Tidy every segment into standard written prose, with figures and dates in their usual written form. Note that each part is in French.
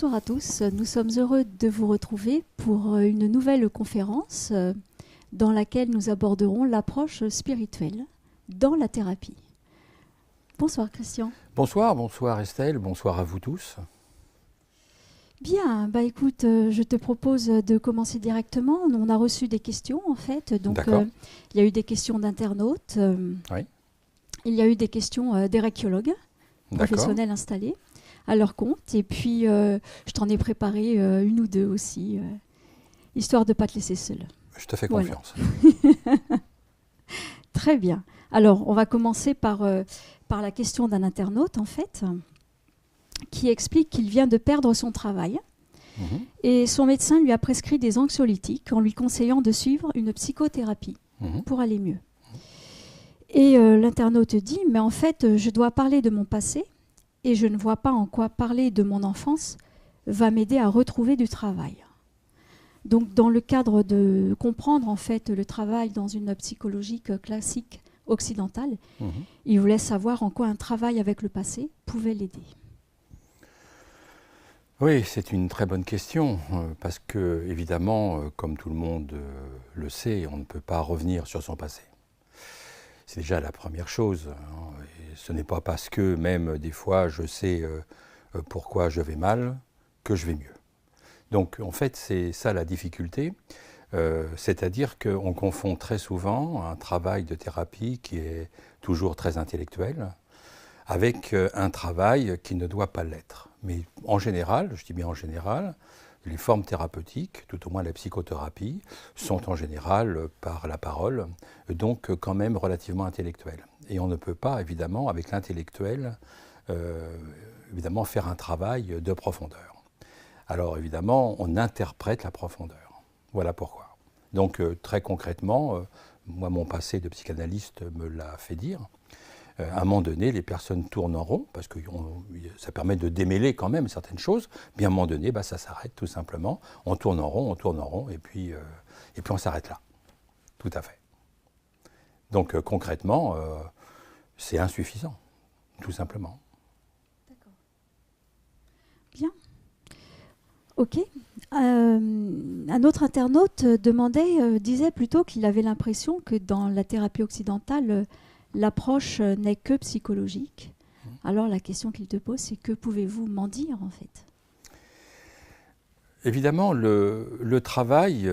Bonsoir à tous, nous sommes heureux de vous retrouver pour une nouvelle conférence dans laquelle nous aborderons l'approche spirituelle dans la thérapie. Bonsoir Christian. Bonsoir, bonsoir Estelle, bonsoir à vous tous. Bien, écoute, je te propose de commencer directement. On a reçu des questions en fait, donc il y a eu des questions d'internautes, Oui. il y a eu des questions d'érectiologues professionnels installés à leur compte, et puis je t'en ai préparé une ou deux aussi, histoire de ne pas te laisser seule. Je te fais confiance. Voilà. Très bien. Alors, on va commencer par la question d'un internaute, en fait, qui explique qu'il vient de perdre son travail et son médecin lui a prescrit des anxiolytiques en lui conseillant de suivre une psychothérapie pour aller mieux. Et l'internaute dit, mais en fait, je dois parler de mon passé et je ne vois pas en quoi parler de mon enfance va m'aider à retrouver du travail. Donc, dans le cadre de comprendre en fait le travail dans une psychologique classique occidentale, il voulait savoir en quoi un travail avec le passé pouvait l'aider. Oui, c'est une très bonne question, parce que, évidemment, comme tout le monde le sait, on ne peut pas revenir sur son passé. C'est déjà la première chose. Et ce n'est pas parce que, même des fois, je sais pourquoi je vais mal, que je vais mieux. Donc, en fait, c'est ça la difficulté. C'est-à-dire qu'on confond très souvent un travail de thérapie qui est toujours très intellectuel avec un travail qui ne doit pas l'être. Mais en général, je dis bien en général, les formes thérapeutiques, tout au moins la psychothérapie, sont en général par la parole, donc quand même relativement intellectuelles. Et on ne peut pas, évidemment, avec l'intellectuel, évidemment, faire un travail de profondeur. Alors évidemment, on interprète la profondeur. Voilà pourquoi. Donc très concrètement, moi mon passé de psychanalyste me l'a fait dire. À un moment donné, les personnes tournent en rond, parce que ça permet de démêler quand même certaines choses. Bien à un moment donné, ça s'arrête tout simplement. On tourne en rond, et puis on s'arrête là. Tout à fait. Donc concrètement, c'est insuffisant, tout simplement. D'accord. Bien. Ok. Un autre internaute disait plutôt qu'il avait l'impression que dans la thérapie occidentale, l'approche n'est que psychologique. Alors la question qu'il te pose, c'est que pouvez-vous m'en dire en fait ? Évidemment, le travail,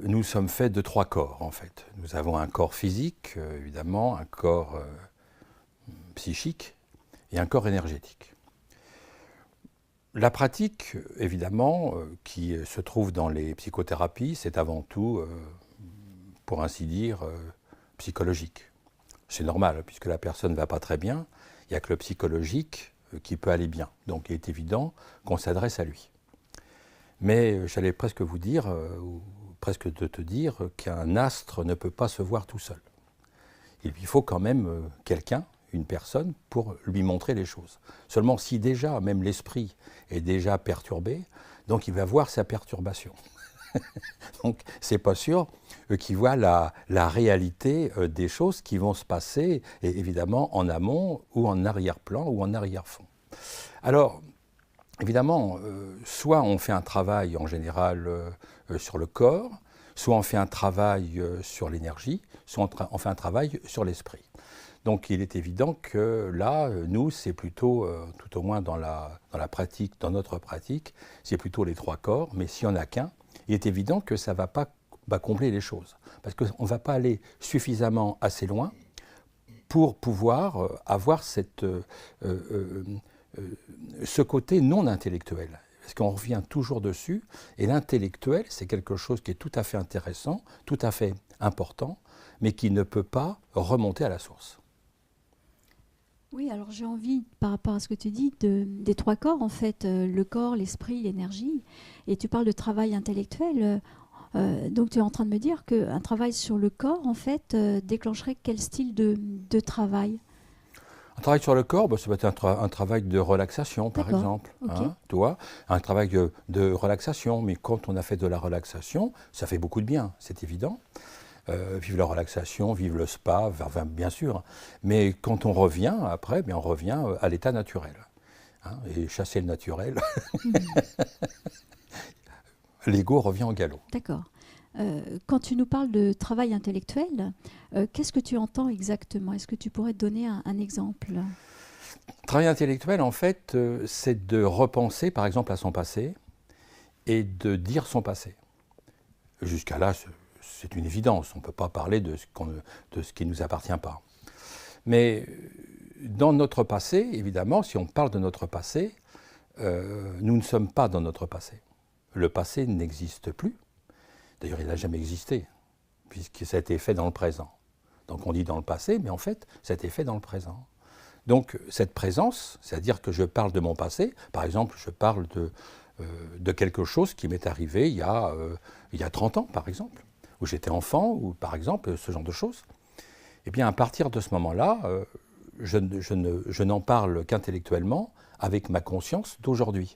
nous sommes faits de 3 corps en fait. Nous avons un corps physique, évidemment, un corps psychique et un corps énergétique. La pratique, évidemment, qui se trouve dans les psychothérapies, c'est avant tout, pour ainsi dire, psychologique. C'est normal, puisque la personne ne va pas très bien, il n'y a que le psychologique qui peut aller bien. Donc il est évident qu'on s'adresse à lui. Mais j'allais presque vous dire, ou presque te dire, qu'un astre ne peut pas se voir tout seul. Il faut quand même quelqu'un, une personne, pour lui montrer les choses. Seulement si déjà, même l'esprit est déjà perturbé, donc il va voir sa perturbation. Donc c'est pas sûr qu'il voit la réalité des choses qui vont se passer, et évidemment en amont ou en arrière-plan ou en arrière-fond. Alors évidemment, soit on fait un travail en général sur le corps, soit on fait un travail sur l'énergie, soit on fait un travail sur l'esprit. Donc il est évident que là, nous, c'est plutôt, tout au moins dans la pratique, dans notre pratique, c'est plutôt les 3 corps, mais s'il n'y en a qu'un, il est évident que ça ne va pas combler les choses. Parce qu'on ne va pas aller suffisamment assez loin pour pouvoir avoir ce côté non intellectuel. Parce qu'on revient toujours dessus, et l'intellectuel, c'est quelque chose qui est tout à fait intéressant, tout à fait important, mais qui ne peut pas remonter à la source. Oui, alors j'ai envie, par rapport à ce que tu dis, des 3 corps, en fait, le corps, l'esprit, l'énergie, et tu parles de travail intellectuel, donc tu es en train de me dire qu'un travail sur le corps, en fait, déclencherait quel style de travail ? Un travail sur le corps, ça peut être un travail de relaxation, par exemple. Okay. Tu vois, un travail de relaxation, mais quand on a fait de la relaxation, ça fait beaucoup de bien, c'est évident. Vive la relaxation, vive le spa, bien sûr. Mais quand on revient, après, on revient à l'état naturel. hein, et chasser le naturel, Mhm. l'ego revient au galop. D'accord. Quand tu nous parles de travail intellectuel, qu'est-ce que tu entends exactement? Est-ce que tu pourrais te donner un exemple? Travail intellectuel, en fait, c'est de repenser, par exemple, à son passé et de dire son passé. Jusqu'à là, c'est une évidence. On ne peut pas parler de ce qui ne nous appartient pas. Mais dans notre passé, évidemment, si on parle de notre passé, nous ne sommes pas dans notre passé. Le passé n'existe plus. D'ailleurs, il n'a jamais existé, puisque ça a été fait dans le présent. Donc on dit dans le passé, mais en fait, ça a été fait dans le présent. Donc cette présence, c'est-à-dire que je parle de mon passé, par exemple, je parle de quelque chose qui m'est arrivé il y a 30 ans, par exemple, où j'étais enfant, ou par exemple, ce genre de choses. Eh bien, à partir de ce moment-là, je n'en parle qu'intellectuellement avec ma conscience d'aujourd'hui.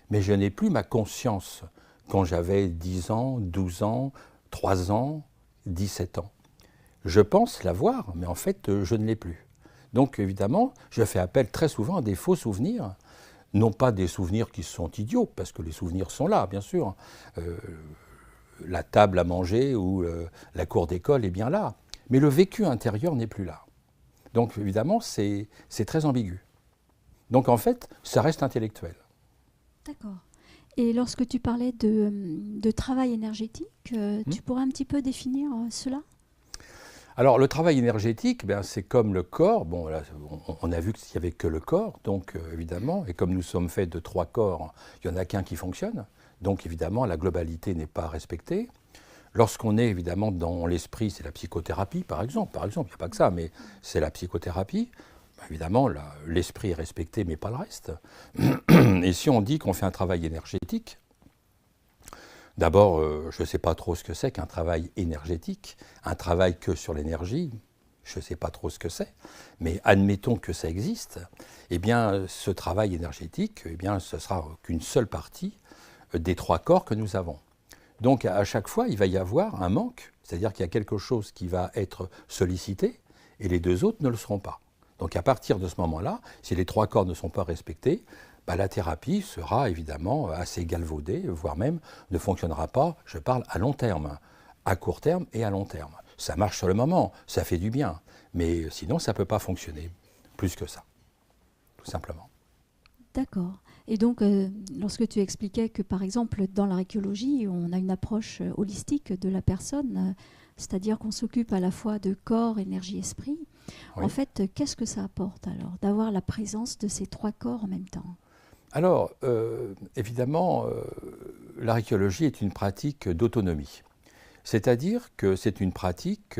Mais je n'ai plus ma conscience quand j'avais 10 ans, 12 ans, 3 ans, 17 ans. Je pense l'avoir, mais en fait, je ne l'ai plus. Donc, évidemment, je fais appel très souvent à des faux souvenirs, non pas des souvenirs qui sont idiots, parce que les souvenirs sont là, bien sûr. La table à manger ou la cour d'école est bien là, mais le vécu intérieur n'est plus là. Donc, évidemment, c'est très ambigu. Donc, en fait, ça reste intellectuel. D'accord. Et lorsque tu parlais de travail énergétique, tu pourrais un petit peu définir cela? Alors, le travail énergétique, ben, c'est comme le corps. Bon, là, on a vu qu'il n'y avait que le corps, donc évidemment, et comme nous sommes faits de 3 corps, il n'y en a qu'un qui fonctionne. Donc, évidemment, la globalité n'est pas respectée. Lorsqu'on est évidemment dans l'esprit, c'est la psychothérapie, par exemple. Par exemple, il n'y a pas que ça, mais c'est la psychothérapie. Évidemment, l'esprit est respecté, mais pas le reste. Et si on dit qu'on fait un travail énergétique, d'abord, je ne sais pas trop ce que c'est qu'un travail énergétique, un travail que sur l'énergie, je ne sais pas trop ce que c'est, mais admettons que ça existe, eh bien, ce travail énergétique, eh bien, ce sera qu'une seule partie des 3 corps que nous avons. Donc, à chaque fois, il va y avoir un manque, c'est-à-dire qu'il y a quelque chose qui va être sollicité, et les 2 autres ne le seront pas. Donc à partir de ce moment-là, si les 3 corps ne sont pas respectés, bah, la thérapie sera évidemment assez galvaudée, voire même ne fonctionnera pas, je parle à long terme, à court terme et à long terme. Ça marche sur le moment, ça fait du bien, mais sinon ça ne peut pas fonctionner plus que ça, tout simplement. D'accord. Et donc, lorsque tu expliquais que, par exemple, dans l'archéologie, on a une approche holistique de la personne, c'est-à-dire qu'on s'occupe à la fois de corps, énergie, esprit. Oui. En fait, qu'est-ce que ça apporte alors, d'avoir la présence de ces 3 corps en même temps? Alors, évidemment, l'archéologie est une pratique d'autonomie. C'est-à-dire que c'est une pratique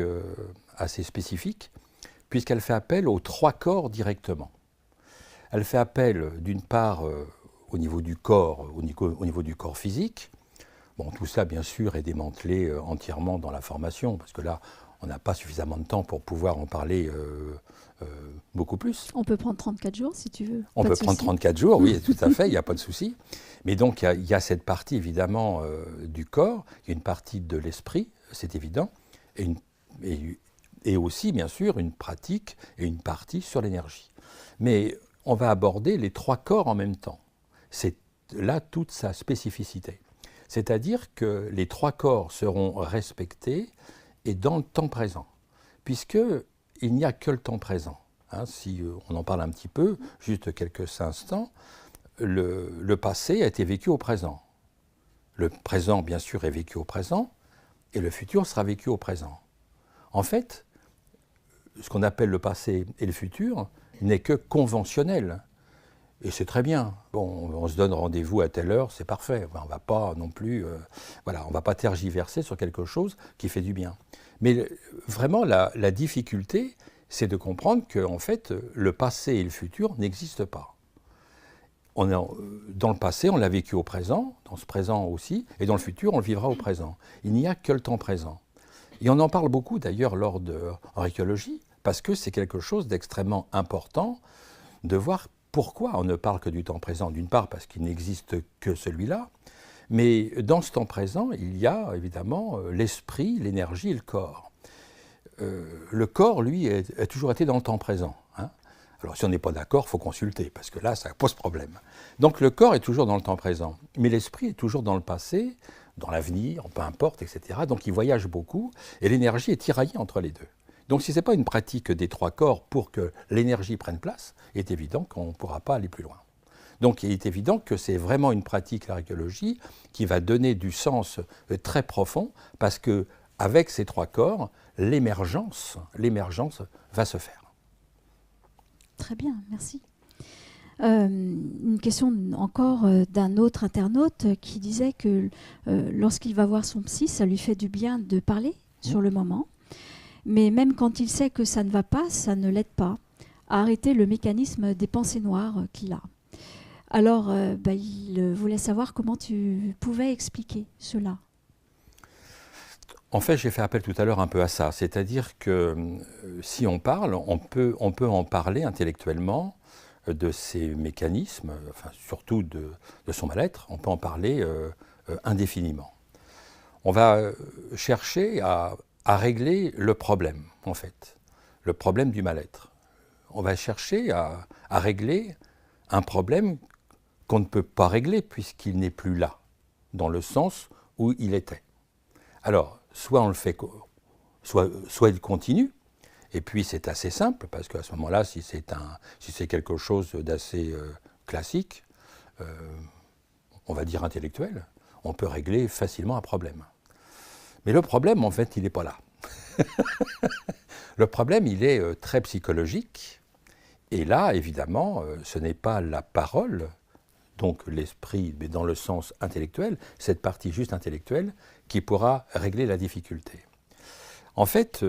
assez spécifique, puisqu'elle fait appel aux 3 corps directement. Elle fait appel, d'une part, au niveau du corps, au niveau du corps physique. Bon, tout ça, bien sûr, est démantelé entièrement dans la formation, parce que là, on n'a pas suffisamment de temps pour pouvoir en parler beaucoup plus. On peut prendre 34 jours si tu veux. On Pas peut de prendre souci. 34 jours, oui, tout à fait, il n'y a pas de souci. Mais donc, il y a cette partie, évidemment, du corps, il y a une partie de l'esprit, c'est évident, et aussi, bien sûr, une pratique et une partie sur l'énergie. Mais on va aborder les 3 corps en même temps. C'est là toute sa spécificité. C'est-à-dire que les 3 corps seront respectés et dans le temps présent, puisqu'il n'y a que le temps présent. Hein, si on en parle un petit peu, juste quelques instants, le passé a été vécu au présent. Le présent, bien sûr, est vécu au présent, et le futur sera vécu au présent. En fait, ce qu'on appelle le passé et le futur n'est que conventionnel. Et c'est très bien. Bon, on se donne rendez-vous à telle heure, c'est parfait. On ne va pas non plus, on va pas tergiverser sur quelque chose qui fait du bien. Mais vraiment, la difficulté, c'est de comprendre que, en fait, le passé et le futur n'existent pas. Dans le passé, on l'a vécu au présent, dans ce présent aussi, et dans le futur, on le vivra au présent. Il n'y a que le temps présent. Et on en parle beaucoup d'ailleurs en archéologie, parce que c'est quelque chose d'extrêmement important de voir pourquoi on ne parle que du temps présent. D'une part, parce qu'il n'existe que celui-là, mais dans ce temps présent, il y a évidemment l'esprit, l'énergie et le corps. Le corps, lui, a toujours été dans le temps présent. Hein. Alors si on n'est pas d'accord, il faut consulter, parce que là, ça pose problème. Donc le corps est toujours dans le temps présent, mais l'esprit est toujours dans le passé, dans l'avenir, peu importe, etc. Donc il voyage beaucoup, et l'énergie est tiraillée entre les deux. Donc si ce n'est pas une pratique des trois corps pour que l'énergie prenne place, il est évident qu'on ne pourra pas aller plus loin. Donc il est évident que c'est vraiment une pratique, l'archéologie, qui va donner du sens très profond, parce qu'avec ces trois corps, l'émergence va se faire. Très bien, merci. Une question encore d'un autre internaute qui disait que lorsqu'il va voir son psy, ça lui fait du bien de parler sur le moment, mais même quand il sait que ça ne va pas, ça ne l'aide pas à arrêter le mécanisme des pensées noires qu'il a. Alors, il voulait savoir comment tu pouvais expliquer cela. En fait, j'ai fait appel tout à l'heure un peu à ça, c'est-à-dire que si on parle, on peut en parler intellectuellement de ces mécanismes, enfin, surtout de son mal-être, on peut en parler indéfiniment. On va chercher à régler le problème, en fait, le problème du mal-être. On va chercher à régler un problème qu'on ne peut pas régler puisqu'il n'est plus là, dans le sens où il était. Alors, soit on le fait, soit il continue, et puis c'est assez simple, parce qu'à ce moment-là, si c'est quelque chose d'assez classique, on va dire intellectuel, on peut régler facilement un problème. Mais le problème, en fait, il n'est pas là. Le problème, il est très psychologique, et là, évidemment, ce n'est pas la parole, donc l'esprit, mais dans le sens intellectuel, cette partie juste intellectuelle, qui pourra régler la difficulté. En fait,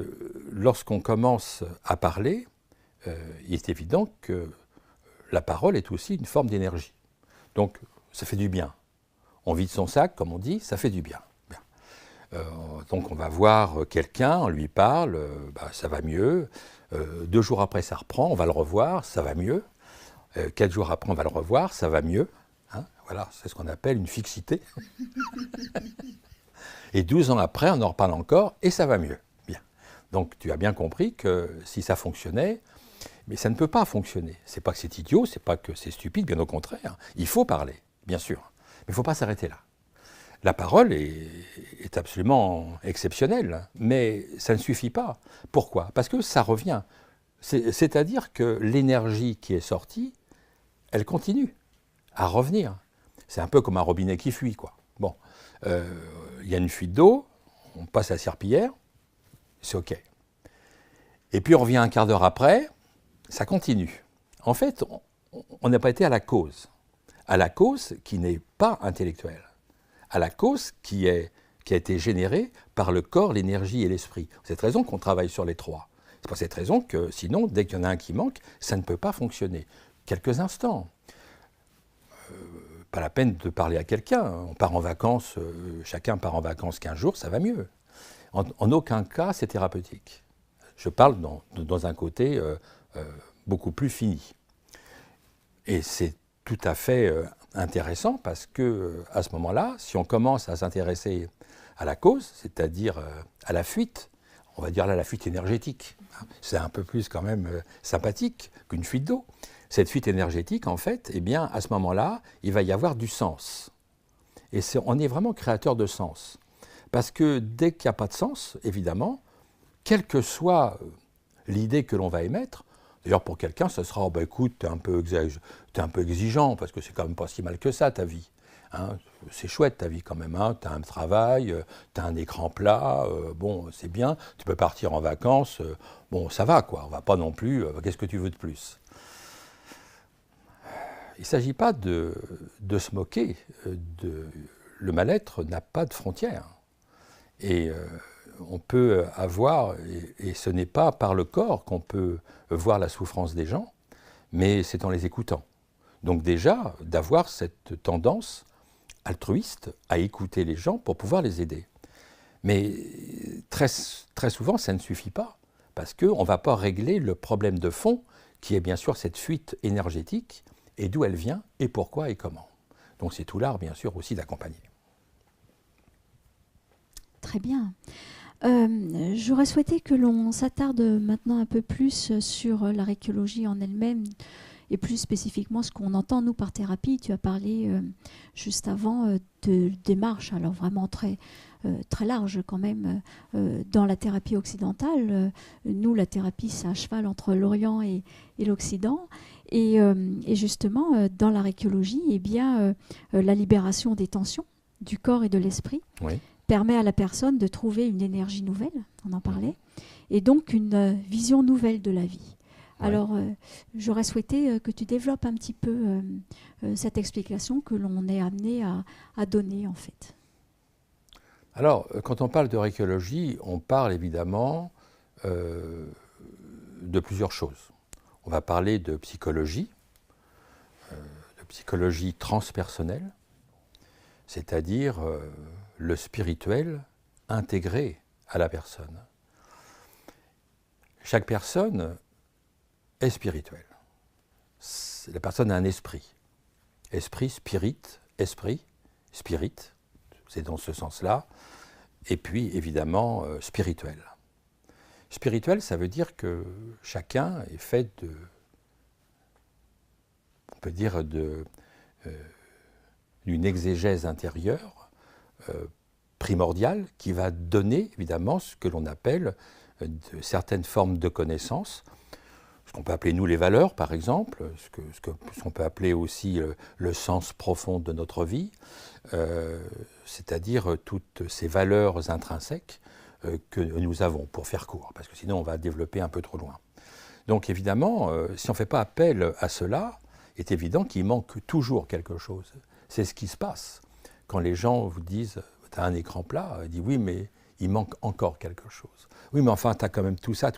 lorsqu'on commence à parler, il est évident que la parole est aussi une forme d'énergie. Donc, ça fait du bien. On vide son sac, comme on dit, ça fait du bien. Donc, on va voir quelqu'un, on lui parle, ça va mieux. 2 jours après, ça reprend, on va le revoir, ça va mieux. 4 jours après, on va le revoir, ça va mieux. Hein, voilà, c'est ce qu'on appelle une fixité. Et 12 ans après, on en reparle encore et ça va mieux. Bien. Donc tu as bien compris que si ça fonctionnait, mais ça ne peut pas fonctionner. C'est pas que c'est idiot, c'est pas que c'est stupide, bien au contraire. Il faut parler, bien sûr. Mais il ne faut pas s'arrêter là. La parole est absolument exceptionnelle, mais ça ne suffit pas. Pourquoi ? Parce que ça revient. C'est-à-dire que l'énergie qui est sortie, elle continue à revenir. C'est un peu comme un robinet qui fuit, quoi. Bon, il y a une fuite d'eau, on passe la serpillière, c'est OK. Et puis on revient un quart d'heure après, ça continue. En fait, on n'a pas été à la cause qui n'est pas intellectuelle, à la cause qui a été générée par le corps, l'énergie et l'esprit. C'est cette raison qu'on travaille sur les trois. C'est pour cette raison que sinon, dès qu'il y en a un qui manque, ça ne peut pas fonctionner. Quelques instants. Pas la peine de parler à quelqu'un. On part en vacances, chacun part en vacances 15 jours, ça va mieux. En aucun cas, c'est thérapeutique. Je parle dans un côté beaucoup plus fini. Et c'est tout à fait intéressant parce que à ce moment-là, si on commence à s'intéresser à la cause, c'est-à-dire à la fuite, on va dire là la fuite énergétique, c'est un peu plus quand même sympathique qu'une fuite d'eau. Cette fuite énergétique, en fait, eh bien, à ce moment-là, il va y avoir du sens. Et on est vraiment créateur de sens. Parce que dès qu'il n'y a pas de sens, évidemment, quelle que soit l'idée que l'on va émettre, d'ailleurs pour quelqu'un, ce sera, écoute, t'es un peu exigeant, parce que c'est quand même pas si mal que ça, ta vie. Hein, c'est chouette ta vie quand même, hein, tu as un travail, tu as un écran plat, bon, c'est bien, tu peux partir en vacances, bon, ça va quoi, on va pas non plus, qu'est-ce que tu veux de plus ? Il ne s'agit pas de se moquer. Le mal-être n'a pas de frontières. Et on peut avoir, et ce n'est pas par le corps qu'on peut voir la souffrance des gens, mais c'est en les écoutant. Donc déjà, d'avoir cette tendance altruiste à écouter les gens pour pouvoir les aider. Mais très, très souvent, ça ne suffit pas, parce qu'on ne va pas régler le problème de fond, qui est bien sûr cette fuite énergétique, et d'où elle vient, et pourquoi, et comment. Donc c'est tout l'art, bien sûr, aussi d'accompagner. Très bien. J'aurais souhaité que l'on s'attarde maintenant un peu plus sur l'archéologie en elle-même et plus spécifiquement ce qu'on entend nous par thérapie. Tu as parlé juste avant de démarches, alors vraiment très large quand même dans la thérapie occidentale. Nous, la thérapie, c'est à cheval entre l'Orient et l'Occident. Et justement, dans l'archéologie, eh bien, la libération des tensions du corps et de l'esprit permet à la personne de trouver une énergie nouvelle, on en parlait, et donc une vision nouvelle de la vie. Alors, j'aurais souhaité que tu développes un petit peu cette explication que l'on est amené à donner, en fait. Alors, quand on parle de archéologie, on parle évidemment de plusieurs choses. On va parler de psychologie transpersonnelle, c'est-à-dire le spirituel intégré à la personne. Chaque personne est spirituelle. La personne a un esprit. Esprit, spirit, c'est dans ce sens-là. Et puis, évidemment, spirituel. Spirituel, ça veut dire que chacun est fait de, on peut dire, d'une exégèse intérieure primordiale qui va donner, évidemment, ce que l'on appelle certaines formes de connaissances, ce qu'on peut appeler, nous, les valeurs, par exemple, ce qu'on peut appeler aussi le sens profond de notre vie, c'est-à-dire toutes ces valeurs intrinsèques que nous avons, pour faire court, parce que sinon on va développer un peu trop loin. Donc évidemment, si on ne fait pas appel à cela, il est évident qu'il manque toujours quelque chose. C'est ce qui se passe. Quand les gens vous disent, tu as un écran plat, ils disent oui, mais il manque encore quelque chose. Oui, mais enfin, tu as quand même tout ça,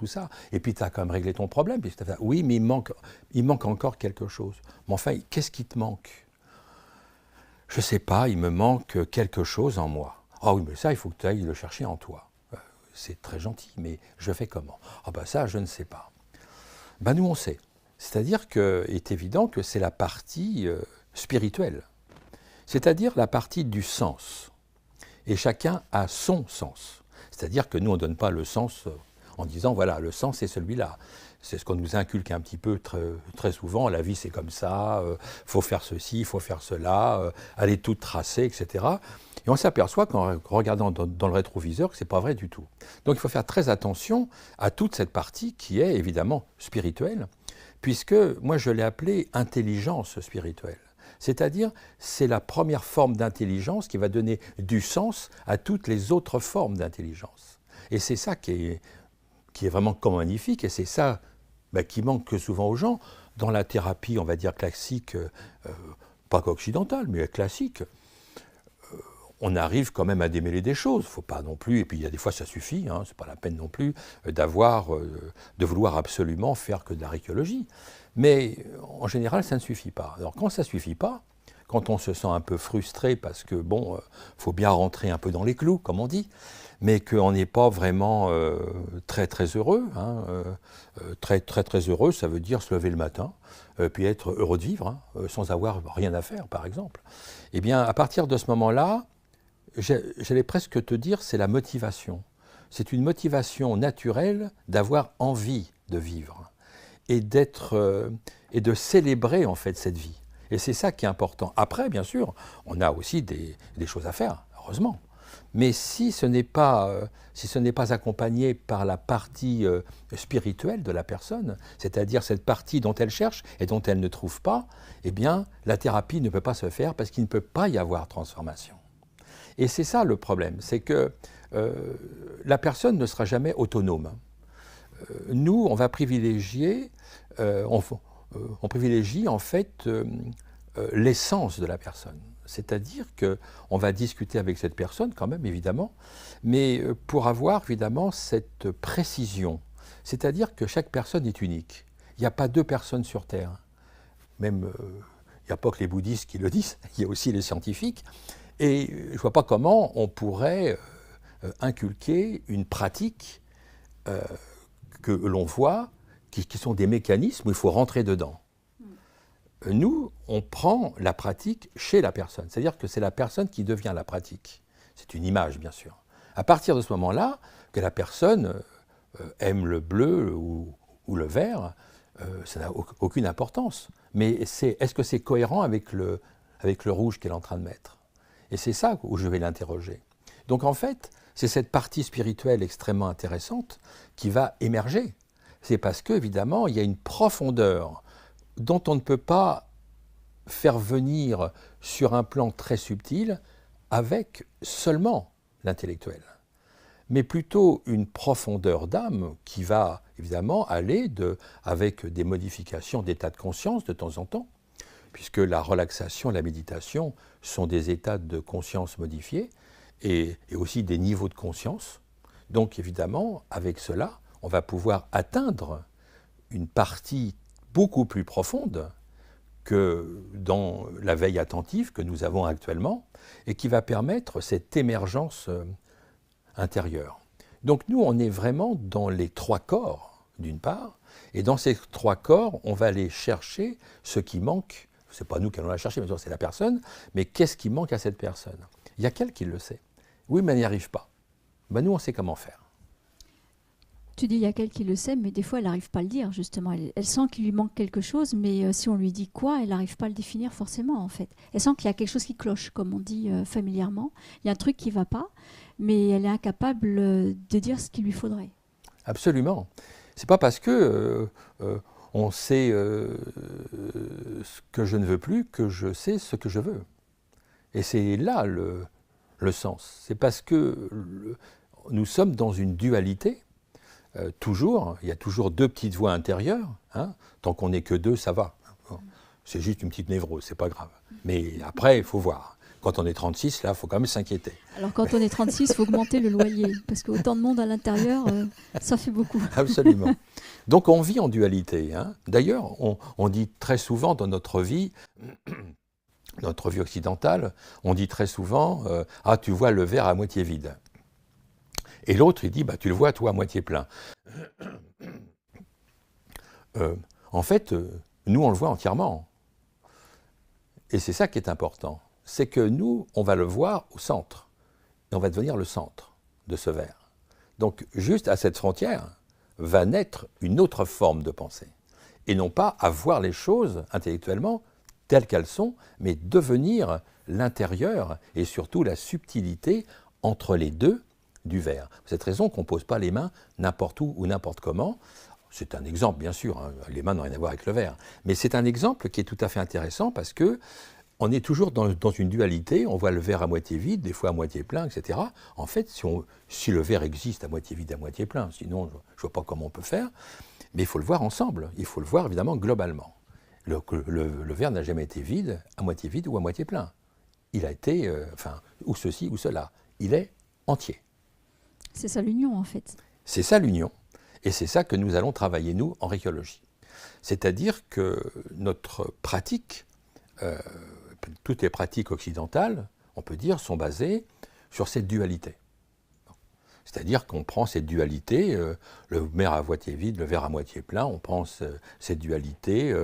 et puis tu as quand même réglé ton problème. Puis oui, mais il manque encore quelque chose. Mais enfin, qu'est-ce qui te manque? Je ne sais pas, il me manque quelque chose en moi. Ah oui, mais ça, il faut que tu ailles le chercher en toi. C'est très gentil, mais je fais comment? Ah ben ça, je ne sais pas. Ben nous, on sait. C'est-à-dire qu'il est évident que c'est la partie spirituelle. C'est-à-dire la partie du sens. Et chacun a son sens. C'est-à-dire que nous, on ne donne pas le sens en disant, voilà, le sens, c'est celui-là. C'est ce qu'on nous inculque un petit peu très souvent. La vie, c'est comme ça, faut faire ceci, il faut faire cela, elle est toute tracée, etc. Et on s'aperçoit, qu'en regardant dans le rétroviseur, que ce n'est pas vrai du tout. Donc il faut faire très attention à toute cette partie qui est évidemment spirituelle, puisque moi, je l'ai appelée intelligence spirituelle. C'est-à-dire, c'est la première forme d'intelligence qui va donner du sens à toutes les autres formes d'intelligence. Et c'est ça qui est vraiment magnifique, et c'est ça qui manque souvent aux gens. Dans la thérapie, on va dire classique, pas qu'occidentale, mais classique, on arrive quand même à démêler des choses. Il ne faut pas non plus, et puis il y a des fois ça suffit, ce n'est pas la peine non plus de vouloir absolument faire que de l'archéologie. Mais en général, ça ne suffit pas. Alors quand ça ne suffit pas, quand on se sent un peu frustré parce que, bon, faut bien rentrer un peu dans les clous, comme on dit, mais qu'on n'est pas vraiment très très heureux, très très très heureux, ça veut dire se lever le matin, puis être heureux de vivre, sans avoir rien à faire, par exemple. Eh bien, à partir de ce moment-là, j'allais presque te dire, c'est la motivation. C'est une motivation naturelle d'avoir envie de vivre et de célébrer en fait cette vie. Et c'est ça qui est important. Après, bien sûr, on a aussi des choses à faire, heureusement. Mais si ce n'est pas accompagné par la partie spirituelle de la personne, c'est-à-dire cette partie dont elle cherche et dont elle ne trouve pas, eh bien, la thérapie ne peut pas se faire parce qu'il ne peut pas y avoir transformation. Et c'est ça le problème, c'est que la personne ne sera jamais autonome. Nous, on va privilégier, on privilégie en fait l'essence de la personne. C'est-à-dire qu'on va discuter avec cette personne quand même, évidemment, mais pour avoir évidemment cette précision. C'est-à-dire que chaque personne est unique. Il n'y a pas deux personnes sur Terre. Même, il n'y a pas que les bouddhistes qui le disent, il y a aussi les scientifiques. Et je ne vois pas comment on pourrait inculquer une pratique que l'on voit, qui sont des mécanismes où il faut rentrer dedans. Nous, on prend la pratique chez la personne. C'est-à-dire que c'est la personne qui devient la pratique. C'est une image, bien sûr. À partir de ce moment-là, Que la personne aime le bleu ou le vert, ça n'a aucune importance. Mais est-ce que c'est cohérent avec le rouge qu'elle est en train de mettre? Et c'est ça où je vais l'interroger. Donc en fait, c'est cette partie spirituelle extrêmement intéressante qui va émerger. C'est parce qu'évidemment, il y a une profondeur dont on ne peut pas faire venir sur un plan très subtil avec seulement l'intellectuel, mais plutôt une profondeur d'âme qui va évidemment aller avec des modifications d'état de conscience de temps en temps, puisque la relaxation et la méditation sont des états de conscience modifiés et aussi des niveaux de conscience. Donc évidemment, avec cela, on va pouvoir atteindre une partie beaucoup plus profonde que dans la veille attentive que nous avons actuellement et qui va permettre cette émergence intérieure. Donc nous, on est vraiment dans les trois corps, d'une part, et dans ces trois corps, on va aller chercher ce qui manque. Ce n'est pas nous qui allons la chercher, mais c'est la personne, mais qu'est-ce qui manque à cette personne? Il y a qu'elle qui le sait. Oui, mais elle n'y arrive pas. Ben nous, on sait comment faire. Tu dis il y a quelqu'un qui le sait, mais des fois elle n'arrive pas à le dire justement. Elle sent qu'il lui manque quelque chose, mais si on lui dit quoi, elle n'arrive pas à le définir forcément en fait. Elle sent qu'il y a quelque chose qui cloche, comme on dit familièrement. Il y a un truc qui ne va pas, mais elle est incapable de dire ce qu'il lui faudrait. Absolument. C'est pas parce que on sait ce que je ne veux plus que je sais ce que je veux. Et c'est là le sens. C'est parce que nous sommes dans une dualité. Toujours, il y a toujours deux petites voix intérieures. Hein. Tant qu'on n'est que deux, ça va. C'est juste une petite névrose, c'est pas grave. Mais après, il faut voir. Quand on est 36, là, il faut quand même s'inquiéter. Alors quand on est 36, il faut augmenter le loyer, parce qu'autant de monde à l'intérieur, ça fait beaucoup. Absolument. Donc on vit en dualité. Hein. D'ailleurs, on dit très souvent dans notre vie occidentale, on dit très souvent « Ah, tu vois le verre à moitié vide ». Et l'autre, il dit, bah, tu le vois, toi, à moitié plein. En fait, nous, on le voit entièrement. Et c'est ça qui est important. C'est que nous, on va le voir au centre. Et on va devenir le centre de ce verre. Donc, juste à cette frontière, va naître une autre forme de pensée. Et non pas à voir les choses intellectuellement telles qu'elles sont, mais devenir l'intérieur et surtout la subtilité entre les deux du verre. Pour cette raison qu'on ne pose pas les mains n'importe où ou n'importe comment. C'est un exemple, bien sûr, hein. Les mains n'ont rien à voir avec le verre. Mais c'est un exemple qui est tout à fait intéressant parce que on est toujours dans une dualité, on voit le verre à moitié vide, des fois à moitié plein, etc. En fait, si le verre existe à moitié vide, à moitié plein, sinon je ne vois pas comment on peut faire, mais il faut le voir ensemble, il faut le voir évidemment globalement. Le verre n'a jamais été vide ou à moitié plein. Il a été, ou ceci ou cela. Il est entier. C'est ça l'union, en fait. C'est ça l'union, et c'est ça que nous allons travailler, nous, en récologie. C'est-à-dire que notre pratique, toutes les pratiques occidentales, on peut dire, sont basées sur cette dualité. C'est-à-dire qu'on prend cette dualité, le verre à moitié vide, le verre à moitié plein, on prend cette dualité,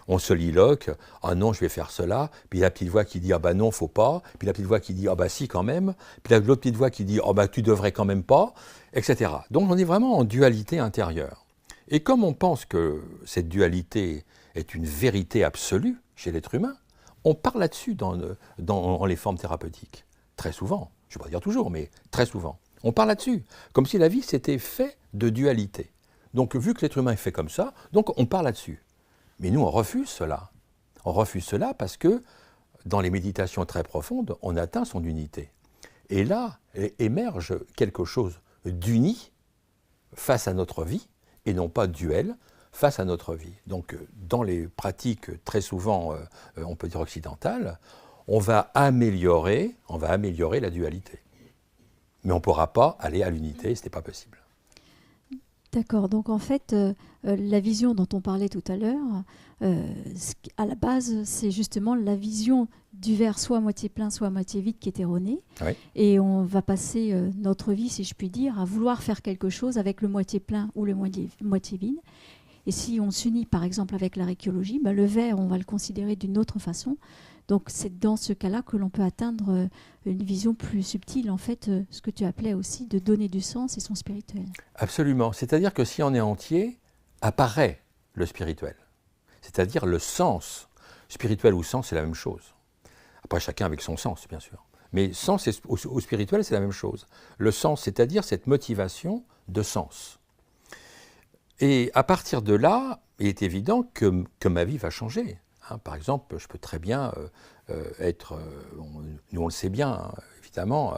on soliloque, « Ah non, je vais faire cela », puis la petite voix qui dit « Ah bah non, faut pas », puis la petite voix qui dit « Ah bah si, quand même », puis l'autre petite voix qui dit « Ah bah tu devrais quand même pas », etc. Donc on est vraiment en dualité intérieure. Et comme on pense que cette dualité est une vérité absolue chez l'être humain, on parle là-dessus dans les formes thérapeutiques. Très souvent, je ne vais pas dire toujours, mais très souvent. On parle là-dessus, comme si la vie s'était fait de dualité. Donc vu que l'être humain est fait comme ça, donc on parle là-dessus. Mais nous, on refuse cela. On refuse cela parce que dans les méditations très profondes, on atteint son unité. Et là, émerge quelque chose d'uni face à notre vie, et non pas duel face à notre vie. Donc dans les pratiques très souvent, on peut dire occidentales, on va améliorer la dualité. Mais on ne pourra pas aller à l'unité, ce n'est pas possible. D'accord, donc en fait, la vision dont on parlait tout à l'heure, à la base, c'est justement la vision du verre soit à moitié plein, soit à moitié vide qui est erronée. Oui. Et on va passer notre vie, si je puis dire, à vouloir faire quelque chose avec le moitié plein ou le moitié vide. Et si on s'unit par exemple avec la récologie, le verre, on va le considérer d'une autre façon, Donc c'est dans ce cas-là que l'on peut atteindre une vision plus subtile, en fait, ce que tu appelais aussi de donner du sens et son spirituel. Absolument. C'est-à-dire que si on est entier, apparaît le spirituel. C'est-à-dire le sens. Spirituel ou sens, c'est la même chose. Après, chacun avec son sens, bien sûr. Mais sens au spirituel, c'est la même chose. Le sens, c'est-à-dire cette motivation de sens. Et à partir de là, il est évident que ma vie va changer. Hein, par exemple, je peux très bien nous on le sait bien, hein, évidemment,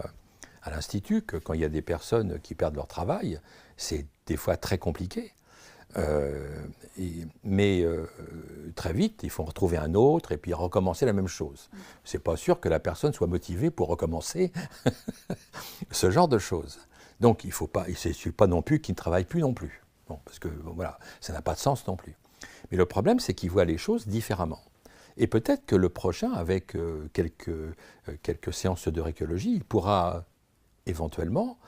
à l'Institut, que quand il y a des personnes qui perdent leur travail, c'est des fois très compliqué. Mais très vite, il faut en retrouver un autre et puis recommencer la même chose. C'est pas sûr que la personne soit motivée pour recommencer ce genre de choses. Donc il ne suffit pas non plus qu'il ne travaille plus non plus. Bon, parce que voilà, ça n'a pas de sens non plus. Mais le problème, c'est qu'il voit les choses différemment. Et peut-être que le prochain, avec quelques séances de récologie, il pourra éventuellement,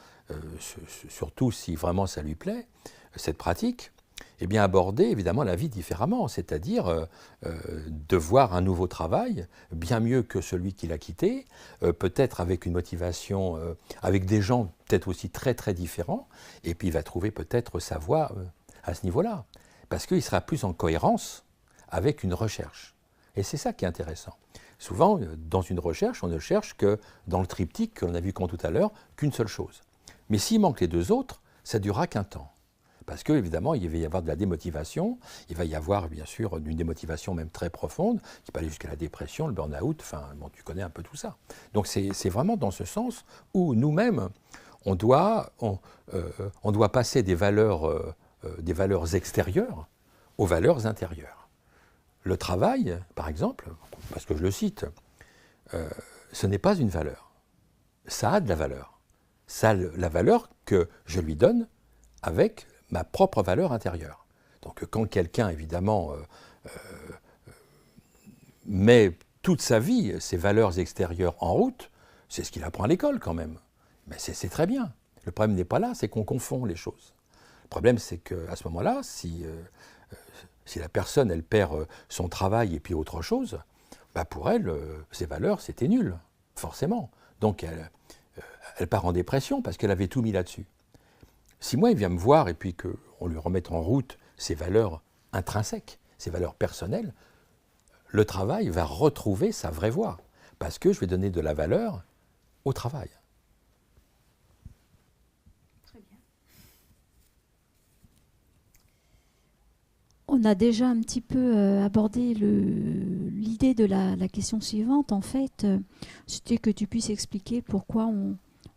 surtout si vraiment ça lui plaît, cette pratique, eh bien aborder évidemment la vie différemment, c'est-à-dire de voir un nouveau travail, bien mieux que celui qu'il a quitté, peut-être avec une motivation, avec des gens peut-être aussi très très différents, et puis il va trouver peut-être sa voie à ce niveau-là, parce qu'il sera plus en cohérence avec une recherche. Et c'est ça qui est intéressant. Souvent, dans une recherche, on ne cherche que dans le triptyque que l'on a vu tout à l'heure, qu'une seule chose. Mais s'il manque les deux autres, ça ne durera qu'un temps. Parce qu'évidemment, il va y avoir de la démotivation, il va y avoir bien sûr une démotivation même très profonde, qui peut aller jusqu'à la dépression, le burn-out, enfin, bon, tu connais un peu tout ça. Donc c'est vraiment dans ce sens où nous-mêmes, on doit passer des valeurs extérieures aux valeurs intérieures. Le travail, par exemple, parce que je le cite, ce n'est pas une valeur. Ça a de la valeur. Ça a la valeur que je lui donne avec ma propre valeur intérieure. Donc quand quelqu'un, évidemment, met toute sa vie, ses valeurs extérieures en route, c'est ce qu'il apprend à l'école quand même. Mais c'est très bien. Le problème n'est pas là, c'est qu'on confond les choses. Le problème, c'est qu'à ce moment-là, si la personne, elle perd son travail et puis autre chose, bah pour elle, ses valeurs, c'était nul, forcément. Donc elle part en dépression parce qu'elle avait tout mis là-dessus. Si moi, il vient me voir et puis qu'on lui remette en route ses valeurs intrinsèques, ses valeurs personnelles, le travail va retrouver sa vraie voie, parce que je vais donner de la valeur au travail. Très bien. On a déjà un petit peu abordé l'idée de la question suivante, en fait. C'était que tu puisses expliquer pourquoi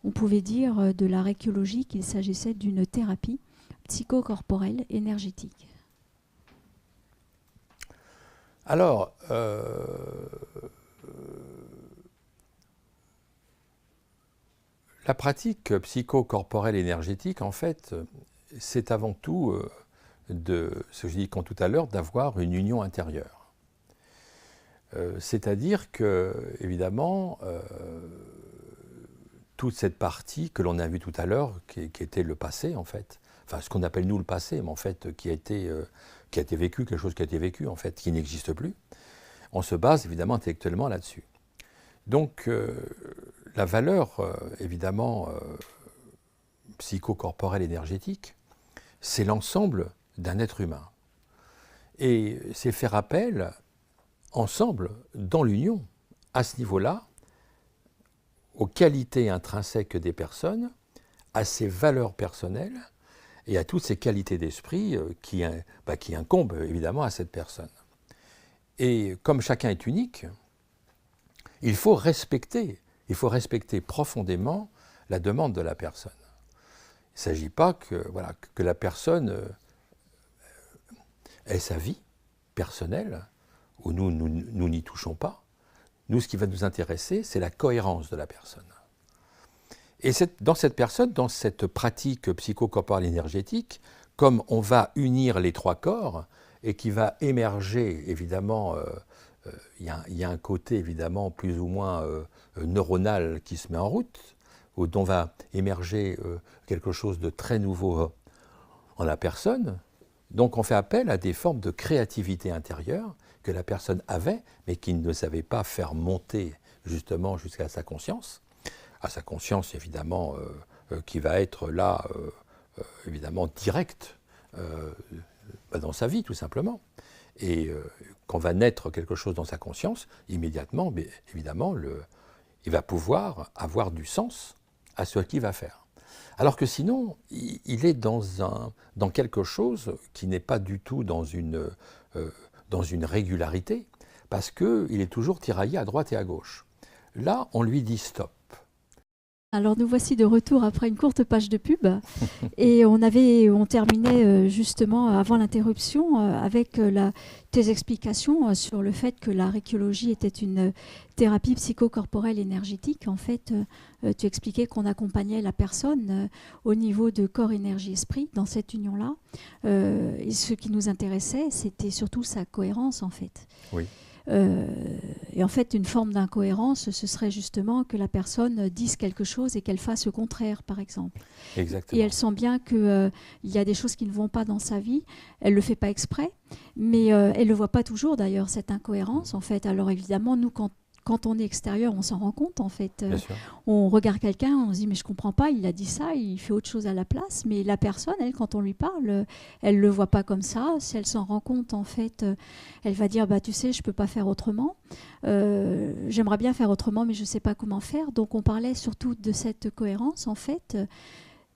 on pouvait dire de la récologie qu'il s'agissait d'une thérapie psychocorporelle énergétique. Alors, la pratique psychocorporelle énergétique, en fait, c'est avant tout, ce que je dis tout à l'heure, d'avoir une union intérieure. C'est-à-dire que, évidemment, toute cette partie que l'on a vue tout à l'heure, qui était le passé, en fait, enfin, ce qu'on appelle nous le passé, mais en fait, qui a été vécu, quelque chose qui a été vécu, en fait, qui n'existe plus, on se base évidemment intellectuellement là-dessus. Donc, la valeur, évidemment, psychocorporelle énergétique, c'est l'ensemble d'un être humain. Et c'est faire appel, ensemble, dans l'union, à ce niveau-là, aux qualités intrinsèques des personnes, à ses valeurs personnelles et à toutes ces qualités d'esprit qui incombent évidemment à cette personne. Et comme chacun est unique, il faut respecter profondément la demande de la personne. Il ne s'agit pas que la personne ait sa vie personnelle, où nous n'y touchons pas. Nous, ce qui va nous intéresser, c'est la cohérence de la personne. Et dans cette personne, dans cette pratique psychocorporelle énergétique, comme on va unir les trois corps, et qui va émerger, évidemment, il y a un côté, évidemment, plus ou moins neuronal qui se met en route, dont va émerger quelque chose de très nouveau en la personne, Donc on fait appel à des formes de créativité intérieure que la personne avait, mais qu'il ne savait pas faire monter justement jusqu'à sa conscience. À sa conscience, évidemment, qui va être là, évidemment, directe dans sa vie, tout simplement. Et quand va naître quelque chose dans sa conscience, immédiatement, mais évidemment, il va pouvoir avoir du sens à ce qu'il va faire. Alors que sinon, il est dans quelque chose qui n'est pas du tout dans une régularité, parce qu'il est toujours tiraillé à droite et à gauche. Là, on lui dit stop. Alors nous voici de retour après une courte page de pub et on terminait justement avant l'interruption avec tes explications sur le fait que la rékiologie était une thérapie psychocorporelle énergétique. En fait, tu expliquais qu'on accompagnait la personne au niveau de corps, énergie, esprit dans cette union-là. Et ce qui nous intéressait, c'était surtout sa cohérence en fait. Oui. Et en fait, une forme d'incohérence, ce serait justement que la personne dise quelque chose et qu'elle fasse le contraire, par exemple. Exactement. Et elle sent bien qu'il y a des choses qui ne vont pas dans sa vie. Elle ne le fait pas exprès, mais elle ne le voit pas toujours d'ailleurs, cette incohérence, en fait. Alors évidemment, nous, quand on est extérieur, on s'en rend compte, en fait. On regarde quelqu'un, on se dit, mais je ne comprends pas, il a dit ça, il fait autre chose à la place. Mais la personne, elle, quand on lui parle, elle ne le voit pas comme ça. Si elle s'en rend compte, en fait, elle va dire, bah, tu sais, je ne peux pas faire autrement. J'aimerais bien faire autrement, mais je ne sais pas comment faire. Donc, on parlait surtout de cette cohérence, en fait,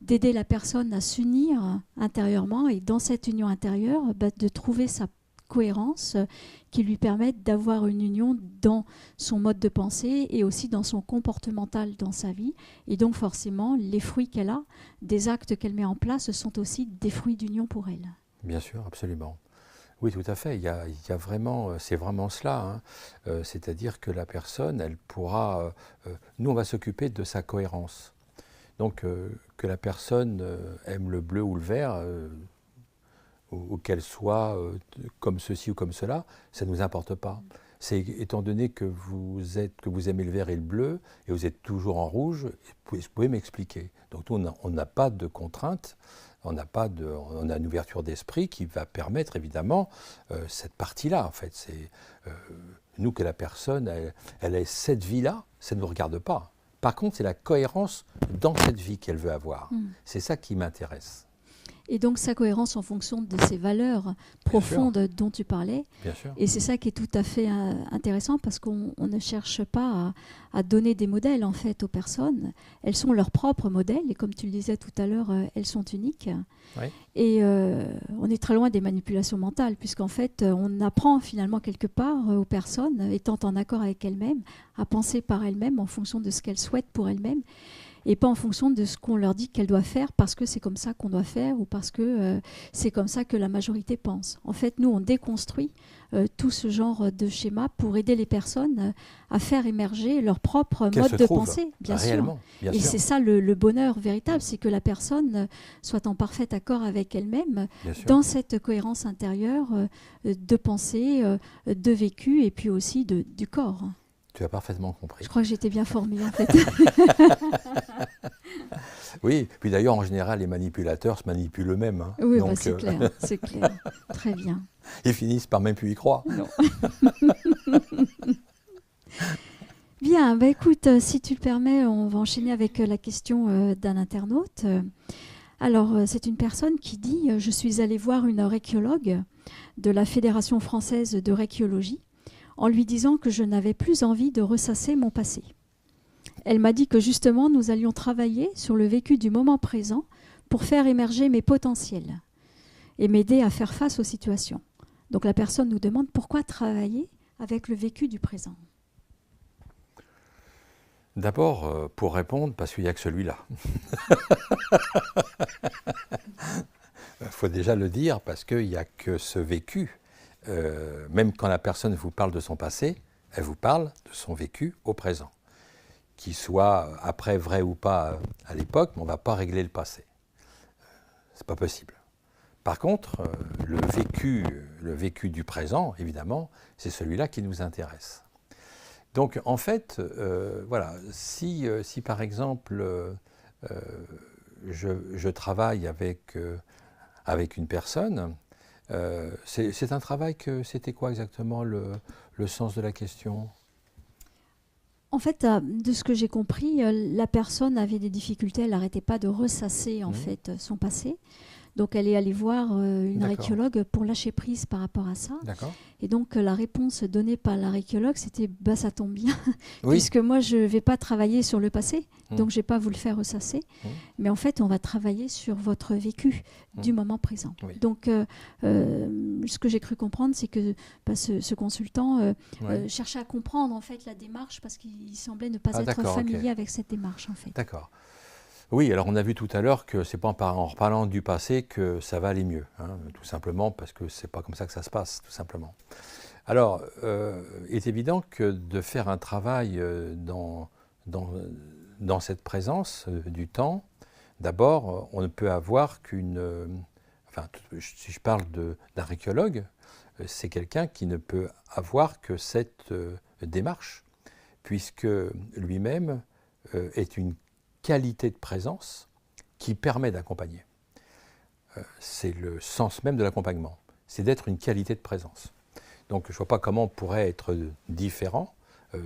d'aider la personne à s'unir intérieurement et dans cette union intérieure, bah, de trouver sa cohérence qui lui permettent d'avoir une union dans son mode de pensée et aussi dans son comportemental dans sa vie. Et donc forcément, les fruits qu'elle a, des actes qu'elle met en place, sont aussi des fruits d'union pour elle. Bien sûr, absolument. Oui, tout à fait. Il y a vraiment, c'est vraiment cela. Hein. C'est-à-dire que la personne, elle pourra... nous, on va s'occuper de sa cohérence. Donc, que la personne aime le bleu ou le vert... ou qu'elle soit comme ceci ou comme cela, ça ne nous importe pas. C'est étant donné que vous aimez le vert et le bleu, et vous êtes toujours en rouge, vous pouvez m'expliquer. Donc nous, on n'a pas de contrainte, on a une ouverture d'esprit qui va permettre évidemment cette partie-là. En fait, c'est nous que la personne, elle ait cette vie-là, ça ne nous regarde pas. Par contre, c'est la cohérence dans cette vie qu'elle veut avoir. C'est ça qui m'intéresse. Et donc sa cohérence en fonction de ses valeurs profondes dont tu parlais. Bien sûr. Et c'est ça qui est tout à fait intéressant parce qu'on ne cherche pas à donner des modèles en fait aux personnes. Elles sont leurs propres modèles et comme tu le disais tout à l'heure, elles sont uniques. Oui. Et on est très loin des manipulations mentales puisqu'en fait on apprend finalement quelque part aux personnes, étant en accord avec elles-mêmes, à penser par elles-mêmes en fonction de ce qu'elles souhaitent pour elles-mêmes. Et pas en fonction de ce qu'on leur dit qu'elles doivent faire parce que c'est comme ça qu'on doit faire ou parce que c'est comme ça que la majorité pense. En fait, nous, on déconstruit tout ce genre de schéma pour aider les personnes à faire émerger leur propre mode de pensée, bien sûr. Et c'est ça le bonheur véritable, c'est que la personne soit en parfait accord avec elle-même dans cette cohérence intérieure de pensée, de vécu et puis aussi du corps. Tu as parfaitement compris. Je crois que j'étais bien formée, en fait. Oui, puis d'ailleurs, en général, les manipulateurs se manipulent eux-mêmes. Hein. Oui, donc, c'est clair, c'est clair. Très bien. Ils finissent par même plus y croire. Non. Bien, bah écoute, si tu le permets, on va enchaîner avec la question d'un internaute. Alors, c'est une personne qui dit « Je suis allée voir une rékiologue de la Fédération française de rékiologie en lui disant que je n'avais plus envie de ressasser mon passé. Elle m'a dit que justement, nous allions travailler sur le vécu du moment présent pour faire émerger mes potentiels et m'aider à faire face aux situations. » Donc la personne nous demande pourquoi travailler avec le vécu du présent. D'abord, pour répondre, parce qu'il n'y a que celui-là. Il faut déjà le dire, parce qu'il n'y a que ce vécu. Même quand la personne vous parle de son passé, elle vous parle de son vécu au présent. Qu'il soit après vrai ou pas à l'époque, mais on ne va pas régler le passé. C'est pas possible. Par contre, le vécu du présent, évidemment, c'est celui-là qui nous intéresse. Donc, en fait, voilà, si par exemple, je travaille avec une personne C'est un travail que... C'était quoi exactement le sens de la question? En fait, de ce que j'ai compris, la personne avait des difficultés, elle n'arrêtait pas de ressasser en fait son passé. Donc elle est allée voir une archéologue pour lâcher prise par rapport à ça. Et donc la réponse donnée par l'archéologue, c'était bah, ça tombe bien, puisque moi je ne vais pas travailler sur le passé, donc je n'ai pas voulu le faire ressasser. Mais en fait, on va travailler sur votre vécu du moment présent. Donc ce que j'ai cru comprendre, c'est que bah, ce consultant cherchait à comprendre en fait la démarche, parce qu'il semblait ne pas être familier avec cette démarche en fait. D'accord. Oui, alors on a vu tout à l'heure que ce n'est pas en reparlant du passé que ça va aller mieux, hein, tout simplement parce que ce n'est pas comme ça que ça se passe, tout simplement. Alors, il est évident que de faire un travail dans cette présence du temps, d'abord, on ne peut avoir enfin, si je parle d'un archéologue, c'est quelqu'un qui ne peut avoir que cette démarche, puisque lui-même est une qualité de présence qui permet d'accompagner. C'est le sens même de l'accompagnement, c'est d'être une qualité de présence. Donc je ne vois pas comment on pourrait être différent.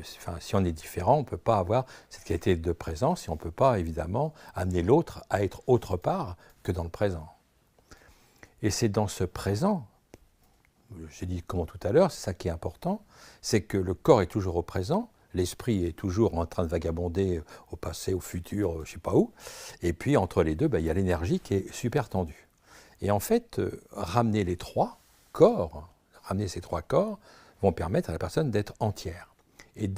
Si on est différent, on ne peut pas avoir cette qualité de présence et on ne peut pas évidemment amener l'autre à être autre part que dans le présent. Et c'est dans ce présent, j'ai dit comment tout à l'heure, c'est ça qui est important, c'est que le corps est toujours au présent, l'esprit est toujours en train de vagabonder au passé, au futur, je ne sais pas où. Et puis, entre les deux, il y a l'énergie qui est super tendue. Et en fait, ramener ces trois corps vont permettre à la personne d'être entière et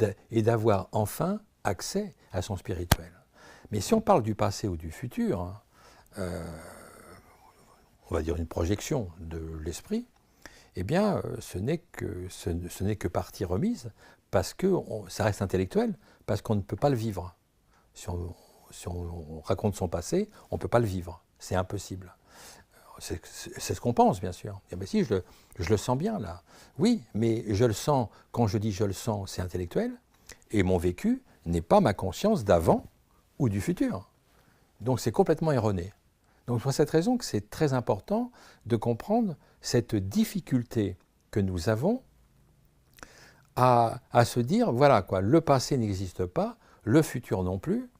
d'avoir enfin accès à son spirituel. Mais si on parle du passé ou du futur, on va dire une projection de l'esprit, eh bien, ce n'est que partie remise, parce que ça reste intellectuel, parce qu'on ne peut pas le vivre. Si on raconte son passé, on ne peut pas le vivre. C'est impossible. C'est ce qu'on pense, bien sûr. Et bien si, je le sens bien, là. Oui, mais je le sens, quand je dis je le sens, c'est intellectuel, et mon vécu n'est pas ma conscience d'avant ou du futur. Donc c'est complètement erroné. Donc pour cette raison que c'est très important de comprendre cette difficulté que nous avons à se dire, voilà quoi, le passé n'existe pas, le futur non plus.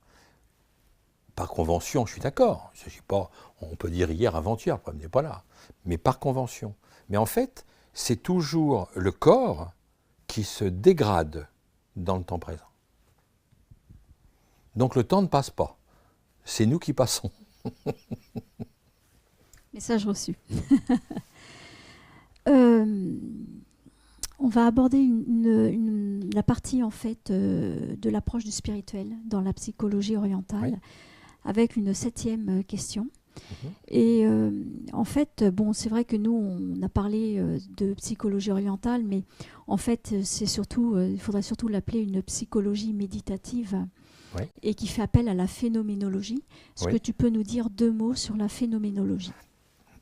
Par convention, je suis d'accord. Il s'agit pas, on peut dire hier, avant-hier, le problème n'est pas là. Mais par convention. Mais en fait, c'est toujours le corps qui se dégrade dans le temps présent. Donc le temps ne passe pas. C'est nous qui passons. Message reçu. On va aborder la partie en fait de l'approche du spirituel dans la psychologie orientale, avec une 7e question. Et en fait, bon, c'est vrai que nous, on a parlé de psychologie orientale, mais en fait, c'est surtout, il faudrait surtout l'appeler une psychologie méditative et qui fait appel à la phénoménologie. Est-ce que tu peux nous dire 2 mots sur la phénoménologie ?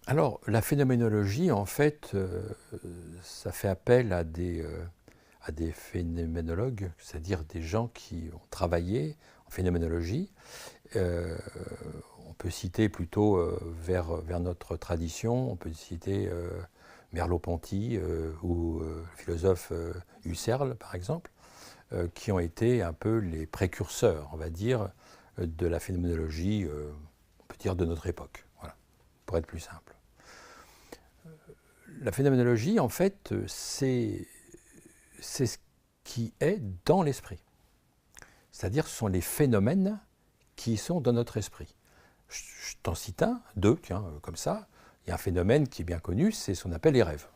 Alors, la phénoménologie, en fait, ça fait appel à des phénoménologues, c'est-à-dire des gens qui ont travaillé en phénoménologie. On peut citer plutôt vers notre tradition, on peut citer Merleau-Ponty ou le philosophe Husserl, par exemple, qui ont été un peu les précurseurs, on va dire, de la phénoménologie, on peut dire de notre époque, voilà, pour être plus simple. La phénoménologie, en fait, c'est ce qui est dans l'esprit. C'est-à-dire, ce sont les phénomènes qui sont dans notre esprit. Je t'en cite deux, tiens, comme ça. Il y a un phénomène qui est bien connu, c'est ce qu'on appelle les rêves.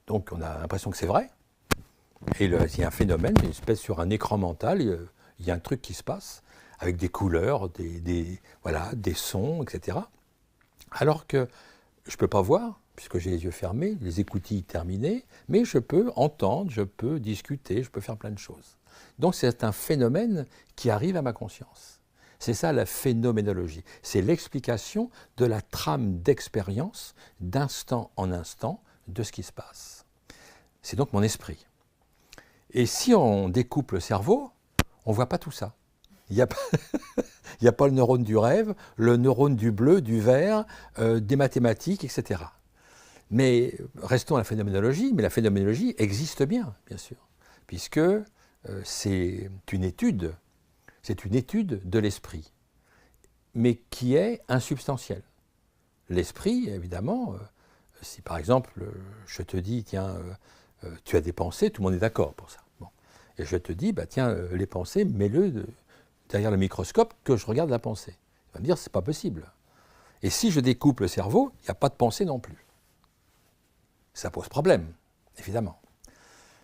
Donc, on a l'impression que c'est vrai. Et il y a un phénomène, une espèce sur un écran mental, il y a un truc qui se passe, avec des couleurs, des sons, etc. Alors que je ne peux pas voir, puisque j'ai les yeux fermés, les écoutilles terminées, mais je peux entendre, je peux discuter, je peux faire plein de choses. Donc c'est un phénomène qui arrive à ma conscience. C'est ça la phénoménologie. C'est l'explication de la trame d'expérience, d'instant en instant, de ce qui se passe. C'est donc mon esprit. Et si on découpe le cerveau, on ne voit pas tout ça. Il n'y a pas le neurone du rêve, le neurone du bleu, du vert, des mathématiques, etc. Mais restons à la phénoménologie, mais la phénoménologie existe bien sûr, puisque c'est une étude de l'esprit, mais qui est insubstantielle. L'esprit, évidemment, si par exemple je te dis, tiens, tu as des pensées, tout le monde est d'accord pour ça. Bon. Et je te dis, bah, tiens, les pensées, mets-le derrière le microscope que je regarde la pensée. Tu vas me dire, c'est pas possible. Et si je découpe le cerveau, il n'y a pas de pensée non plus. Ça pose problème, évidemment.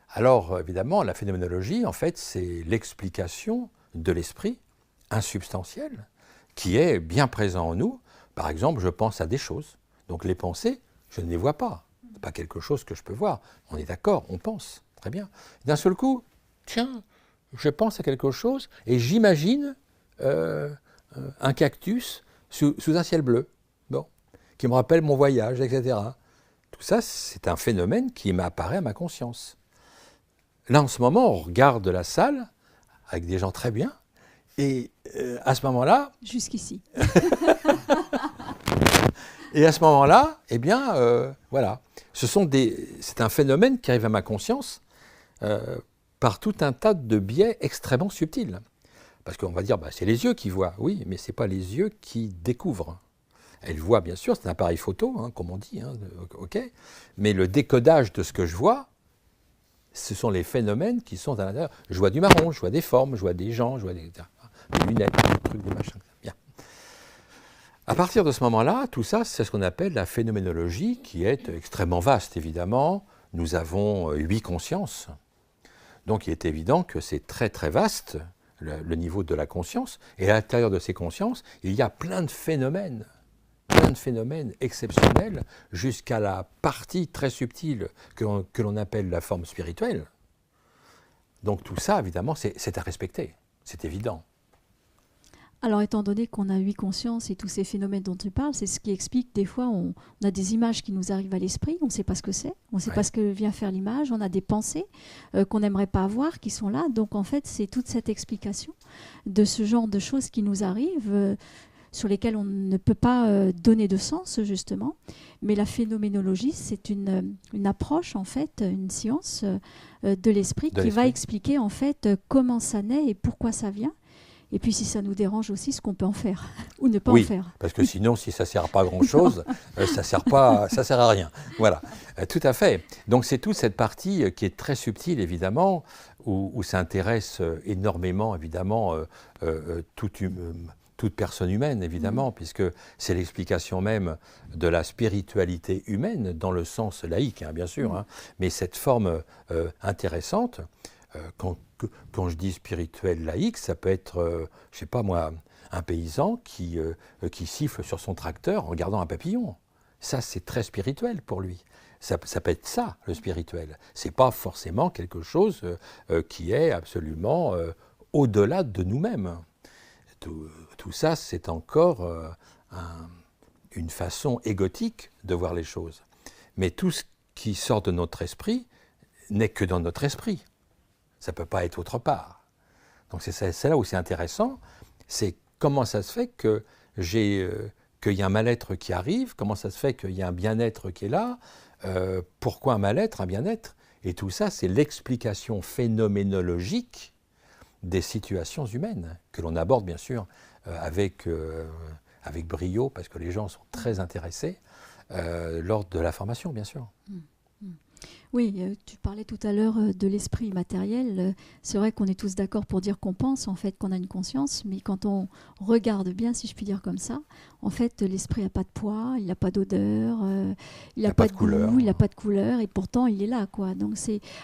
Alors, évidemment, la phénoménologie, en fait, c'est l'explication de l'esprit insubstantiel qui est bien présent en nous. Par exemple, je pense à des choses. Donc les pensées, je ne les vois pas. Ce n'est pas quelque chose que je peux voir. On est d'accord, on pense. Très bien. D'un seul coup, tiens, je pense à quelque chose et j'imagine un cactus sous un ciel bleu, bon, qui me rappelle mon voyage, etc. Tout ça, c'est un phénomène qui m'apparaît à ma conscience. Là, en ce moment, on regarde la salle avec des gens très bien, et à ce moment-là... Jusqu'ici. Et à ce moment-là, eh bien, voilà. C'est un phénomène qui arrive à ma conscience par tout un tas de biais extrêmement subtils. Parce qu'on va dire, bah, c'est les yeux qui voient. Oui, mais ce n'est pas les yeux qui découvrent. Elles voient, bien sûr, c'est un appareil photo, hein, comme on dit, hein, ok. Mais le décodage de ce que je vois, ce sont les phénomènes qui sont à l'intérieur. Je vois du marron, je vois des formes, je vois des gens, je vois des lunettes, des trucs, des machins. Bien. À partir de ce moment-là, tout ça, c'est ce qu'on appelle la phénoménologie, qui est extrêmement vaste, évidemment. Nous avons 8 consciences. Donc il est évident que c'est très très vaste, le niveau de la conscience. Et à l'intérieur de ces consciences, il y a plein de phénomènes exceptionnels, jusqu'à la partie très subtile que l'on appelle la forme spirituelle. Donc tout ça, évidemment, c'est à respecter, c'est évident. Alors, étant donné qu'on a 8 consciences et tous ces phénomènes dont tu parles, c'est ce qui explique des fois on a des images qui nous arrivent à l'esprit, on ne sait pas ce que c'est, on ne sait pas ce que vient faire l'image, on a des pensées qu'on n'aimerait pas avoir qui sont là. Donc en fait, c'est toute cette explication de ce genre de choses qui nous arrivent, sur lesquelles on ne peut pas donner de sens justement. Mais la phénoménologie, c'est une approche en fait, une science de l'esprit qui va expliquer en fait comment ça naît et pourquoi ça vient. Et puis si ça nous dérange aussi, ce qu'on peut en faire ou ne pas en faire. Oui, parce que sinon, si ça ne sert pas à grand-chose, ça sert à rien. Voilà, tout à fait. Donc c'est toute cette partie qui est très subtile, évidemment, où ça intéresse énormément, évidemment, toute personne humaine, évidemment, puisque c'est l'explication même de la spiritualité humaine, dans le sens laïque, hein, bien sûr, hein, mais cette forme intéressante, quand je dis spirituel laïque, ça peut être, je ne sais pas moi, un paysan qui siffle sur son tracteur en regardant un papillon. Ça, c'est très spirituel pour lui. Ça peut être ça, le spirituel. Ce n'est pas forcément quelque chose qui est absolument au-delà de nous-mêmes. Tout ça, c'est encore une façon égotique de voir les choses. Mais tout ce qui sort de notre esprit n'est que dans notre esprit. Ça ne peut pas être autre part. Donc c'est là où c'est intéressant, c'est comment ça se fait qu'il y a un mal-être qui arrive, comment ça se fait qu'il y a un bien-être qui est là, pourquoi un mal-être, un bien-être, et tout ça, c'est l'explication phénoménologique des situations humaines, que l'on aborde bien sûr avec brio, parce que les gens sont très intéressés, lors de la formation, bien sûr. Oui, tu parlais tout à l'heure de l'esprit matériel. C'est vrai qu'on est tous d'accord pour dire qu'on pense, en fait, qu'on a une conscience, mais quand on regarde bien, si je puis dire comme ça, en fait, l'esprit n'a pas de poids, il n'a pas d'odeur, il n'a pas de goût, il n'a pas de couleur, et pourtant, il est là, quoi. Donc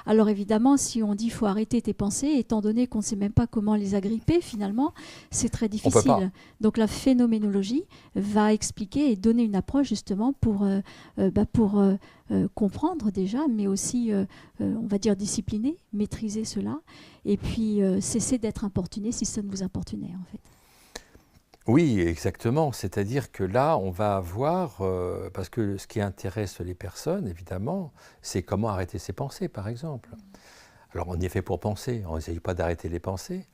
alors évidemment, si on dit qu'il faut arrêter tes pensées, étant donné qu'on ne sait même pas comment les agripper, finalement, c'est très difficile. Donc la phénoménologie va expliquer et donner une approche, justement, pour comprendre déjà, mais aussi, on va dire, discipliner, maîtriser cela, et puis cesser d'être importuné si ça ne vous importunait, en fait. Oui, exactement. C'est-à-dire que là, on va avoir, parce que ce qui intéresse les personnes, évidemment, c'est comment arrêter ses pensées, par exemple. Alors, on y est fait pour penser, on n'essaye pas d'arrêter les pensées,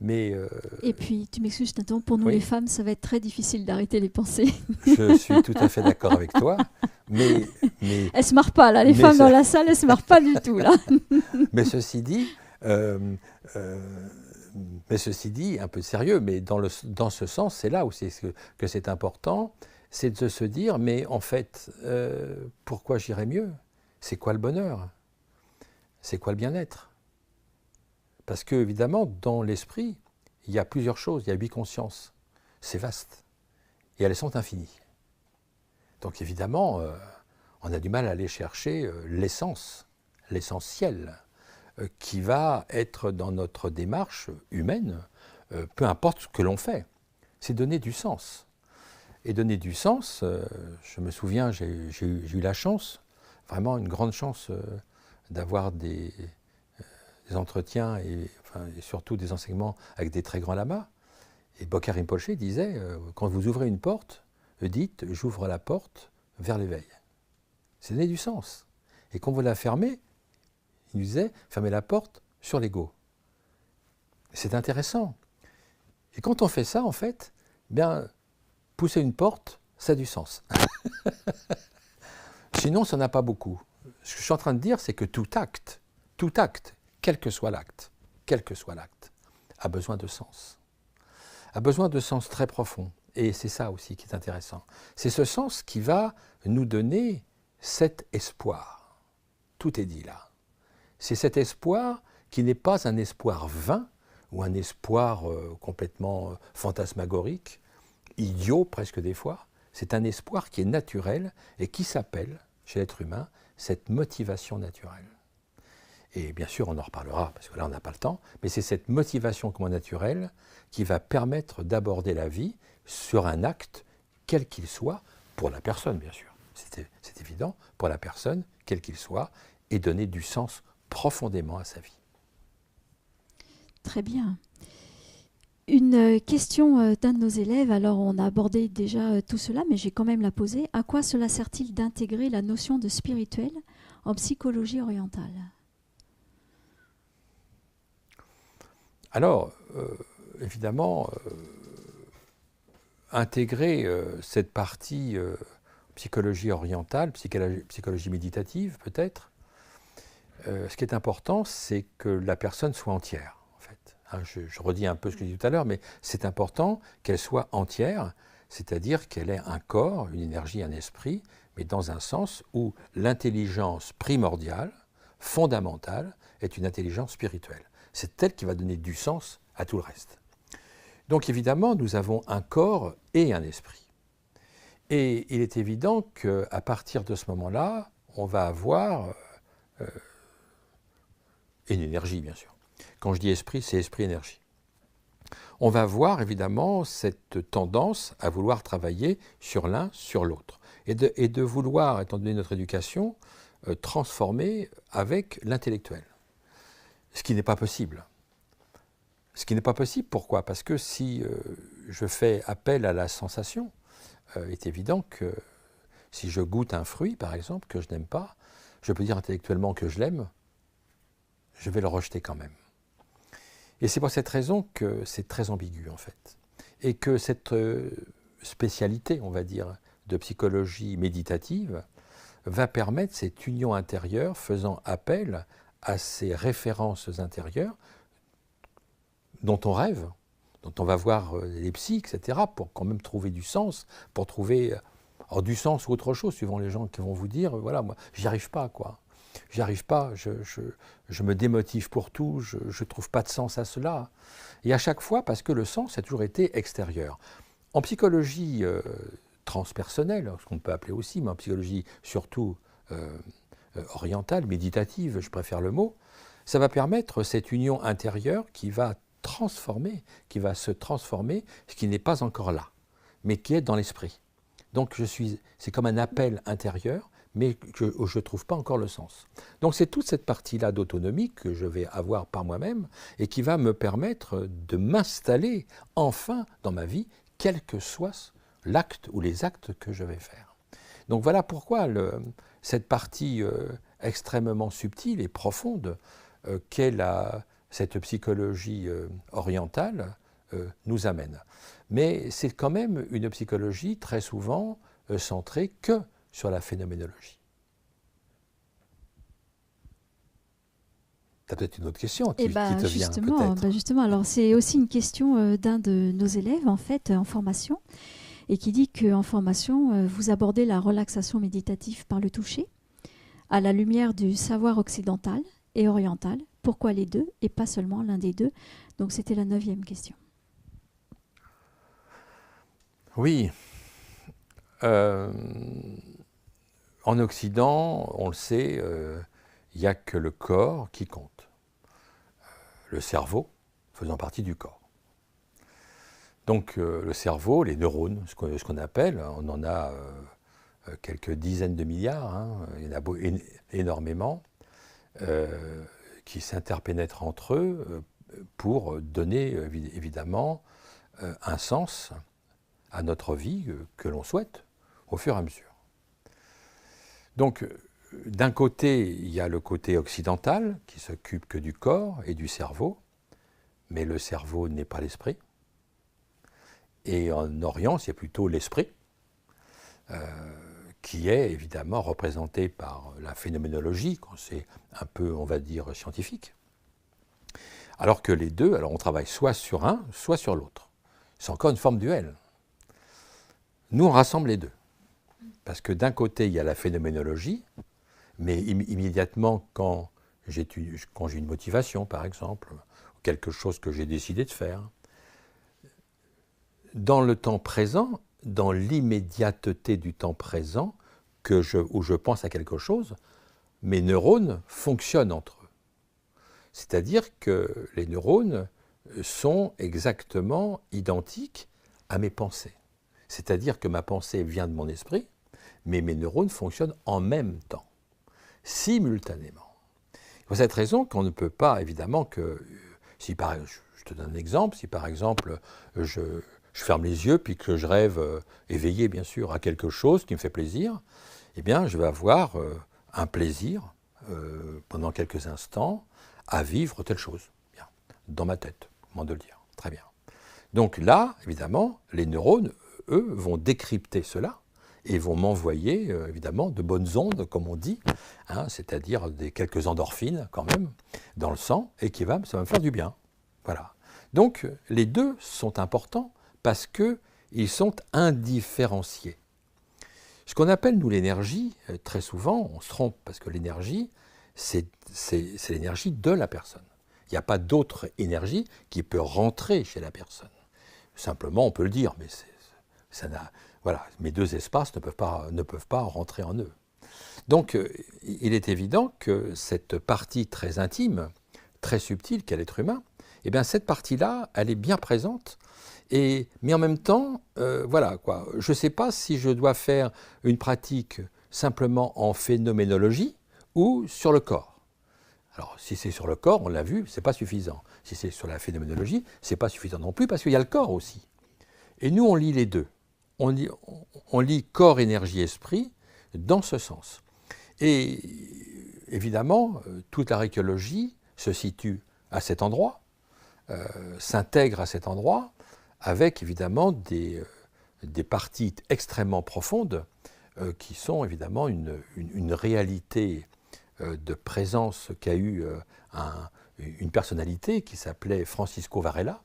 Mais, Et puis, tu m'excuses, je t'interromps, pour nous oui. les femmes, ça va être très difficile d'arrêter les pensées. Je suis tout à fait d'accord avec toi, mais Elles se marrent pas, là. Les femmes dans la salle, elles se marrent pas du tout, là. mais ceci dit, un peu sérieux, mais dans ce sens, c'est là où que c'est important, c'est de se dire, mais en fait, pourquoi j'irais mieux? C'est quoi le bonheur? C'est quoi le bien-être? Parce que, évidemment, dans l'esprit, il y a plusieurs choses, il y a 8 consciences. C'est vaste. Et elles sont infinies. Donc, évidemment, on a du mal à aller chercher l'essence, l'essentiel, qui va être dans notre démarche humaine, peu importe ce que l'on fait. C'est donner du sens. Et donner du sens, je me souviens, j'ai eu la chance, vraiment une grande chance, d'avoir des entretiens et surtout des enseignements avec des très grands lamas. Et Bokar Rinpoche disait, quand vous ouvrez une porte, dites « j'ouvre la porte vers l'éveil ». C'est donner du sens. Et quand vous la fermez, il nous disait « fermez la porte sur l'ego ». C'est intéressant. Et quand on fait ça, en fait, bien, pousser une porte, ça a du sens. Sinon, ça n'a pas beaucoup. Ce que je suis en train de dire, c'est que tout acte, quel que soit l'acte, a besoin de sens. A besoin de sens très profond. Et c'est ça aussi qui est intéressant. C'est ce sens qui va nous donner cet espoir. Tout est dit là. C'est cet espoir qui n'est pas un espoir vain ou un espoir complètement fantasmagorique, idiot presque des fois. C'est un espoir qui est naturel et qui s'appelle, chez l'être humain, cette motivation naturelle. Et bien sûr, on en reparlera, parce que là, on n'a pas le temps, mais c'est cette motivation naturelle qui va permettre d'aborder la vie sur un acte, quel qu'il soit, pour la personne, bien sûr. C'est évident, pour la personne, quel qu'il soit, et donner du sens profondément à sa vie. Très bien. Une question d'un de nos élèves, alors on a abordé déjà tout cela, mais j'ai quand même la poser. À quoi cela sert-il d'intégrer la notion de spirituel en psychologie orientale ? Alors, évidemment, intégrer cette partie psychologie orientale, psychologie méditative peut-être, ce qui est important, c'est que la personne soit entière, en fait. Hein, je redis un peu ce que j'ai dit tout à l'heure, mais c'est important qu'elle soit entière, c'est-à-dire qu'elle ait un corps, une énergie, un esprit, mais dans un sens où l'intelligence primordiale, fondamentale, est une intelligence spirituelle. C'est elle qui va donner du sens à tout le reste. Donc évidemment, nous avons un corps et un esprit. Et il est évident qu'à partir de ce moment-là, on va avoir une énergie, bien sûr. Quand je dis esprit, c'est esprit-énergie. On va voir évidemment cette tendance à vouloir travailler sur l'un, sur l'autre. Et de vouloir, étant donné notre éducation, transformer avec l'intellectuel. Ce qui n'est pas possible. Ce qui n'est pas possible, pourquoi? Parce que si je fais appel à la sensation, il est évident que si je goûte un fruit, par exemple, que je n'aime pas, je peux dire intellectuellement que je l'aime, je vais le rejeter quand même. Et c'est pour cette raison que c'est très ambigu, en fait. Et que cette spécialité, on va dire, de psychologie méditative va permettre cette union intérieure faisant appel à ces références intérieures dont on rêve, dont on va voir les psys, etc., pour quand même trouver du sens, pour trouver du sens ou autre chose, suivant les gens qui vont vous dire, voilà, moi, j'y arrive pas, quoi. J'y arrive pas, je me démotive pour tout, je ne trouve pas de sens à cela. Et à chaque fois, parce que le sens a toujours été extérieur. En psychologie transpersonnelle, ce qu'on peut appeler aussi, mais en psychologie surtout orientale, méditative, je préfère le mot, ça va permettre cette union intérieure qui va transformer, qui va se transformer, ce qui n'est pas encore là, mais qui est dans l'esprit. Donc c'est comme un appel intérieur, mais je ne trouve pas encore le sens. Donc c'est toute cette partie-là d'autonomie que je vais avoir par moi-même et qui va me permettre de m'installer enfin dans ma vie, quel que soit l'acte ou les actes que je vais faire. Donc voilà pourquoi cette partie extrêmement subtile et profonde qu'est cette psychologie orientale nous amène. Mais c'est quand même une psychologie très souvent centrée que sur la phénoménologie. Tu as peut-être une autre question qui te vient peut-être. Justement, alors c'est aussi une question d'un de nos élèves en fait en formation et qui dit qu'en formation, vous abordez la relaxation méditative par le toucher à la lumière du savoir occidental et oriental. Pourquoi les deux et pas seulement l'un des deux? Donc c'était la 9e question. Oui. En Occident, on le sait, il n'y a que le corps qui compte. Le cerveau faisant partie du corps. Donc le cerveau, les neurones, ce qu'on appelle, on en a quelques dizaines de milliards, hein, il y en a énormément, qui s'interpénètrent entre eux pour donner évidemment un sens à notre vie que l'on souhaite au fur et à mesure. Donc d'un côté, il y a le côté occidental qui s'occupe que du corps et du cerveau, mais le cerveau n'est pas l'esprit. Et en Orient, c'est plutôt l'esprit qui est évidemment représenté par la phénoménologie, quand c'est un peu, on va dire, scientifique. Alors que les deux, alors on travaille soit sur un, soit sur l'autre. C'est encore une forme duel. Nous, on rassemble les deux. Parce que d'un côté, il y a la phénoménologie, mais immédiatement, quand j'ai une motivation, par exemple, ou quelque chose que j'ai décidé de faire, dans le temps présent, dans l'immédiateté du temps présent, où je pense à quelque chose, mes neurones fonctionnent entre eux. C'est-à-dire que les neurones sont exactement identiques à mes pensées. C'est-à-dire que ma pensée vient de mon esprit, mais mes neurones fonctionnent en même temps, simultanément. Pour cette raison qu'on ne peut pas, évidemment, que... je te donne un exemple, si par exemple je ferme les yeux puis que je rêve, éveillé bien sûr, à quelque chose qui me fait plaisir, eh bien je vais avoir un plaisir pendant quelques instants à vivre telle chose, bien, dans ma tête, comment de le dire, très bien. Donc là, évidemment, les neurones, eux, vont décrypter cela et vont m'envoyer, évidemment, de bonnes ondes, comme on dit, hein, c'est-à-dire quelques endorphines, quand même, dans le sang, et ça va me faire du bien. Voilà. Donc, les deux sont importants parce qu'ils sont indifférenciés. Ce qu'on appelle, nous, l'énergie, très souvent, on se trompe, parce que l'énergie, c'est l'énergie de la personne. Il n'y a pas d'autre énergie qui peut rentrer chez la personne. Simplement, on peut le dire, mais voilà, mes deux espaces ne peuvent pas rentrer en eux. Donc, il est évident que cette partie très intime, très subtile qu'est l'être humain, eh bien, cette partie-là, elle est bien présente. Mais en même temps, voilà, quoi. Je ne sais pas si je dois faire une pratique simplement en phénoménologie ou sur le corps. Alors, si c'est sur le corps, on l'a vu, ce n'est pas suffisant. Si c'est sur la phénoménologie, ce n'est pas suffisant non plus, parce qu'il y a le corps aussi. Et nous, on lit les deux. On lit corps, énergie, esprit dans ce sens. Et évidemment, toute l'archéologie se situe à cet endroit, s'intègre à cet endroit, avec évidemment des parties extrêmement profondes qui sont évidemment une réalité de présence qu'a eu une personnalité qui s'appelait Francisco Varela.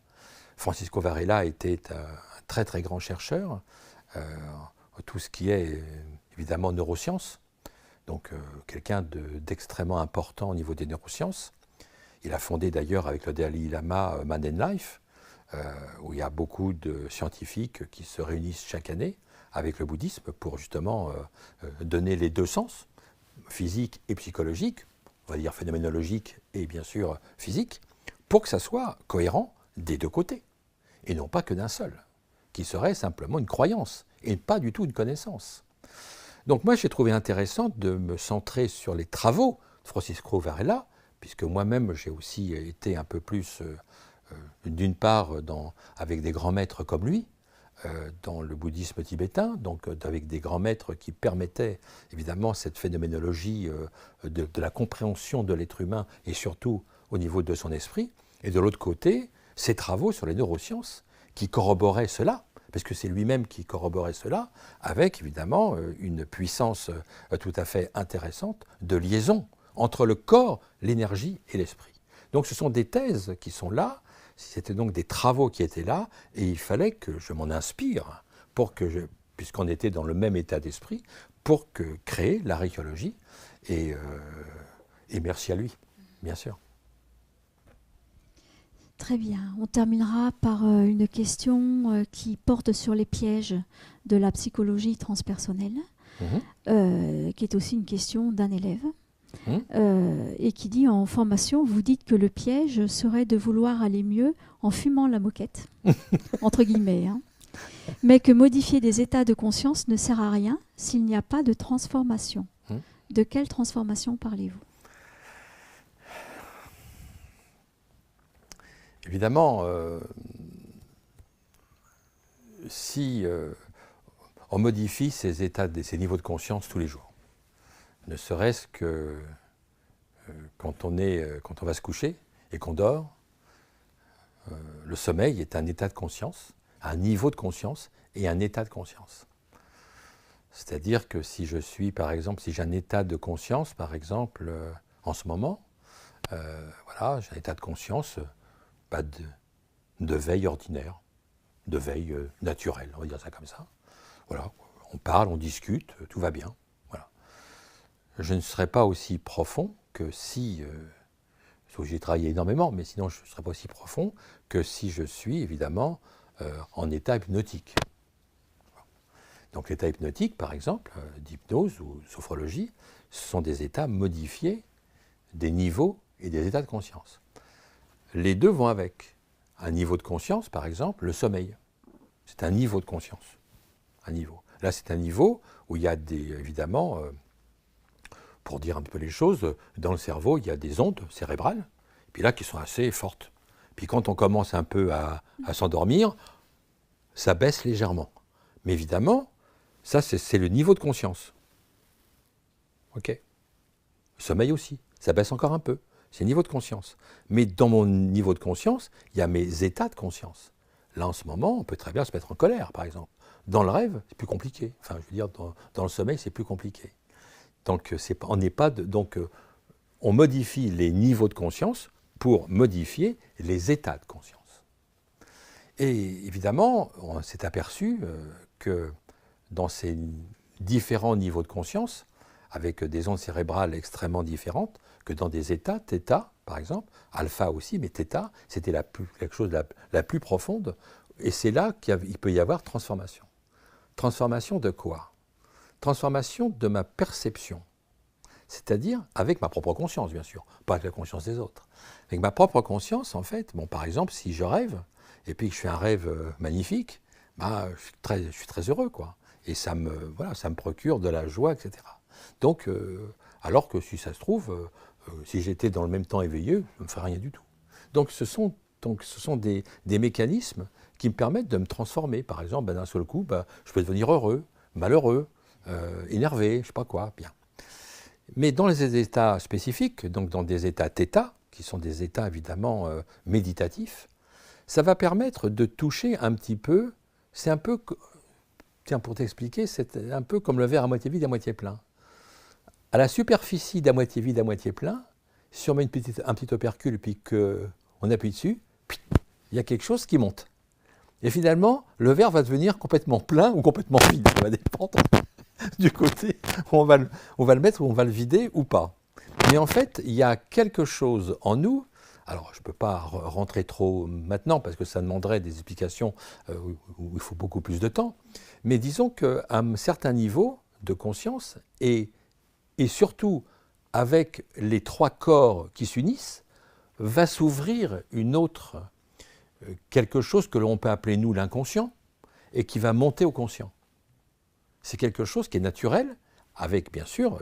Francisco Varela était un très très grand chercheur, tout ce qui est évidemment neurosciences, donc quelqu'un d'extrêmement important au niveau des neurosciences. Il a fondé d'ailleurs avec le Dalai Lama Man and Life, où il y a beaucoup de scientifiques qui se réunissent chaque année avec le bouddhisme pour justement donner les deux sens, physique et psychologique, on va dire phénoménologique et bien sûr physique, pour que ça soit cohérent des deux côtés, et non pas que d'un seul, qui serait simplement une croyance et pas du tout une connaissance. Donc moi j'ai trouvé intéressant de me centrer sur les travaux de Francisco Varela, puisque moi-même j'ai aussi été un peu plus, d'une part avec des grands maîtres comme lui, dans le bouddhisme tibétain, donc avec des grands maîtres qui permettaient évidemment cette phénoménologie de la compréhension de l'être humain et surtout au niveau de son esprit, et de l'autre côté, ses travaux sur les neurosciences qui corroboraient cela, parce que c'est lui-même qui corroborait cela, avec évidemment une puissance tout à fait intéressante de liaison entre le corps, l'énergie et l'esprit. Donc ce sont des thèses qui sont là, c'était donc des travaux qui étaient là, et il fallait que je m'en inspire, pour que puisqu'on était dans le même état d'esprit, pour créer l'archéologie, et merci à lui, bien sûr. Très bien. On terminera par une question qui porte sur les pièges de la psychologie transpersonnelle, qui est aussi une question d'un élève, et qui dit en formation, vous dites que le piège serait de vouloir aller mieux en fumant la moquette, entre guillemets, hein, mais que modifier des états de conscience ne sert à rien s'il n'y a pas de transformation. De quelle transformation parlez-vous ? Évidemment, si on modifie ces états, ces niveaux de conscience tous les jours, ne serait-ce que quand on va se coucher et qu'on dort, le sommeil est un état de conscience, un niveau de conscience et un état de conscience. C'est-à-dire que si je suis, par exemple, si j'ai un état de conscience, par exemple, en ce moment, voilà, j'ai un état de conscience pas de veille ordinaire, de veille naturelle, on va dire ça comme ça. Voilà, on parle, on discute, tout va bien. Voilà. Je ne serais pas aussi profond que si, sauf que j'ai travaillé énormément, mais sinon je ne serais pas aussi profond que si je suis évidemment en état hypnotique. Donc l'état hypnotique, par exemple, d'hypnose ou sophrologie, ce sont des états modifiés des niveaux et des états de conscience. Les deux vont avec. Un niveau de conscience, par exemple, le sommeil. C'est un niveau de conscience. Un niveau. Là, c'est un niveau où il y a évidemment, pour dire un peu les choses, dans le cerveau, il y a des ondes cérébrales, et puis là, qui sont assez fortes. Puis quand on commence un peu à s'endormir, ça baisse légèrement. Mais évidemment, ça, c'est le niveau de conscience. OK. Le sommeil aussi, ça baisse encore un peu. C'est le niveau de conscience. Mais dans mon niveau de conscience, il y a mes états de conscience. Là, en ce moment, on peut très bien se mettre en colère, par exemple. Dans le rêve, c'est plus compliqué. Enfin, je veux dire, dans le sommeil, c'est plus compliqué. Donc, on n'est pas donc, on modifie les niveaux de conscience pour modifier les états de conscience. Et évidemment, on s'est aperçu que dans ces différents niveaux de conscience, avec des ondes cérébrales extrêmement différentes, que dans des états, θ par exemple, alpha aussi, mais θ, c'était quelque chose de la plus profonde, et c'est là qu'il peut y avoir transformation. Transformation de quoi ? Transformation de ma perception, c'est-à-dire avec ma propre conscience, bien sûr, pas avec la conscience des autres. Avec ma propre conscience, en fait, bon, par exemple, si je rêve, et puis que je fais un rêve magnifique, bah, je suis très heureux, quoi. Et ça me procure de la joie, etc. Donc, alors que si ça se trouve, si j'étais dans le même temps éveillé, ça ne me ferait rien du tout. Donc ce sont des mécanismes qui me permettent de me transformer. Par exemple, d'un seul coup, je peux devenir heureux, malheureux, énervé, je ne sais pas quoi, bien. Mais dans les états spécifiques, donc dans des états θ, qui sont des états évidemment méditatifs, ça va permettre de toucher un petit peu, c'est un peu, tiens pour t'expliquer, c'est un peu comme le verre à moitié vide, à moitié plein. À la superficie d'à moitié vide, à moitié plein, si on met un petit opercule et puis qu'on appuie dessus, il y a quelque chose qui monte. Et finalement, le verre va devenir complètement plein ou complètement vide. Ça va dépendre du côté où on va le mettre, où on va le vider ou pas. Mais en fait, il y a quelque chose en nous. Alors, je ne peux pas rentrer trop maintenant parce que ça demanderait des explications où il faut beaucoup plus de temps. Mais disons qu'à un certain niveau de conscience et surtout avec les trois corps qui s'unissent, va s'ouvrir quelque chose que l'on peut appeler nous l'inconscient et qui va monter au conscient. C'est quelque chose qui est naturel avec bien sûr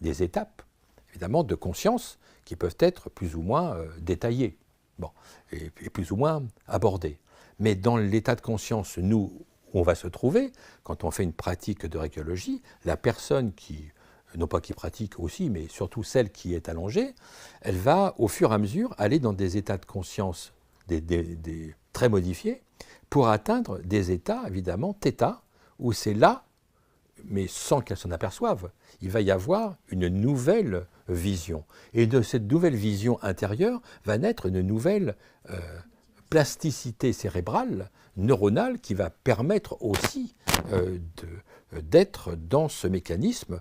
des étapes évidemment de conscience qui peuvent être plus ou moins détaillées et plus ou moins abordées. Mais dans l'état de conscience, nous, où on va se trouver, quand on fait une pratique de récréologie, la personne qui non pas qui pratique aussi, mais surtout celle qui est allongée, elle va au fur et à mesure aller dans des états de conscience très modifiés pour atteindre des états, évidemment, θ, où c'est là, mais sans qu'elle s'en aperçoive, il va y avoir une nouvelle vision. Et de cette nouvelle vision intérieure va naître une nouvelle plasticité cérébrale, neuronale, qui va permettre aussi d'être dans ce mécanisme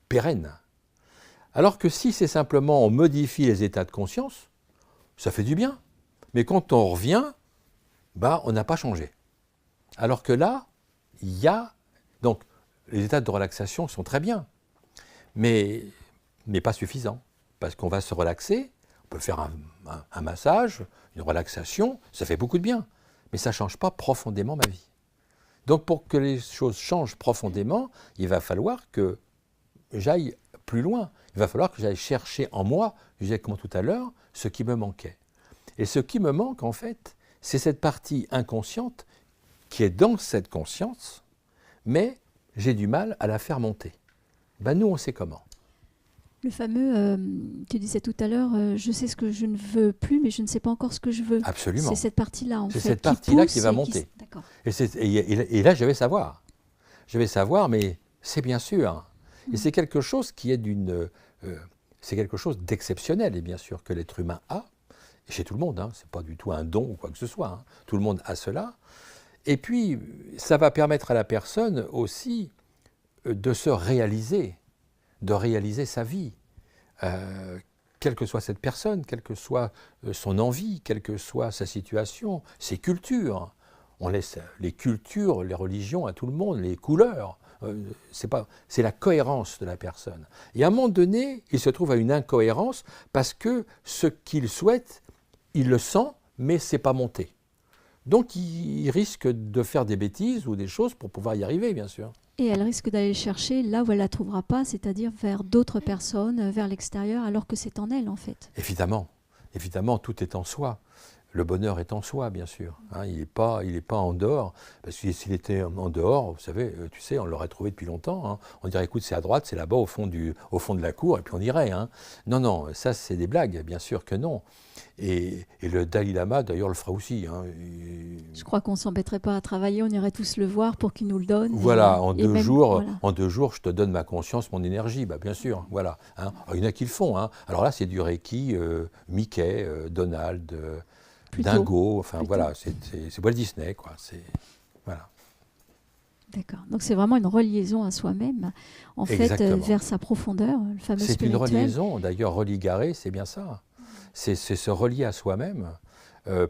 pérenne. Alors que si c'est simplement on modifie les états de conscience, ça fait du bien. Mais quand on revient, on n'a pas changé. Alors que là, il y a... Donc, les états de relaxation sont très bien, mais pas suffisants. Parce qu'on va se relaxer, on peut faire un massage, une relaxation, ça fait beaucoup de bien. Mais ça ne change pas profondément ma vie. Donc, pour que les choses changent profondément, il va falloir que j'aille plus loin. Il va falloir que j'aille chercher en moi, je disais comme tout à l'heure, ce qui me manquait. Et ce qui me manque, en fait, c'est cette partie inconsciente qui est dans cette conscience, mais j'ai du mal à la faire monter. Nous, on sait comment. Le fameux, tu disais tout à l'heure, je sais ce que je ne veux plus, mais je ne sais pas encore ce que je veux. Absolument. C'est cette partie-là, en fait. C'est cette partie-là qui va monter. D'accord. Et là, je vais savoir. Je vais savoir, mais c'est bien sûr. Et c'est quelque chose qui est c'est quelque chose d'exceptionnel, et bien sûr, que l'être humain a. Et chez tout le monde, ce n'est pas du tout un don ou quoi que ce soit. Tout le monde a cela. Et puis, ça va permettre à la personne aussi de se réaliser, de réaliser sa vie. Quelle que soit cette personne, quelle que soit son envie, quelle que soit sa situation, ses cultures. On laisse les cultures, les religions à tout le monde, les couleurs. C'est la cohérence de la personne. Et à un moment donné, il se trouve à une incohérence parce que ce qu'il souhaite, il le sent, mais ce n'est pas monté. Donc il risque de faire des bêtises ou des choses pour pouvoir y arriver, bien sûr. Et elle risque d'aller chercher là où elle ne la trouvera pas, c'est-à-dire vers d'autres personnes, vers l'extérieur, alors que c'est en elle, en fait. Évidemment, tout est en soi. Le bonheur est en soi, bien sûr. Il n'est pas en dehors. Parce que s'il était en dehors, vous savez, on l'aurait trouvé depuis longtemps. On dirait, écoute, c'est à droite, c'est là-bas, au fond de la cour, et puis on irait. Non, ça, c'est des blagues, bien sûr que non. Et le Dalai Lama, d'ailleurs, le fera aussi. Je crois qu'on ne s'embêterait pas à travailler, on irait tous le voir pour qu'il nous le donne. Voilà, en 2 jours, je te donne ma conscience, mon énergie, bien sûr. Voilà. Il y en a qui le font. Alors là, c'est du Reiki, Mickey, Donald... Dingo, voilà, c'est Walt Disney, quoi. Voilà. D'accord. Donc c'est vraiment une reliaison à soi-même, en fait, vers sa profondeur, le fameux spirituel. C'est une reliaison, d'ailleurs, religaré, c'est bien ça. C'est se relier à soi-même,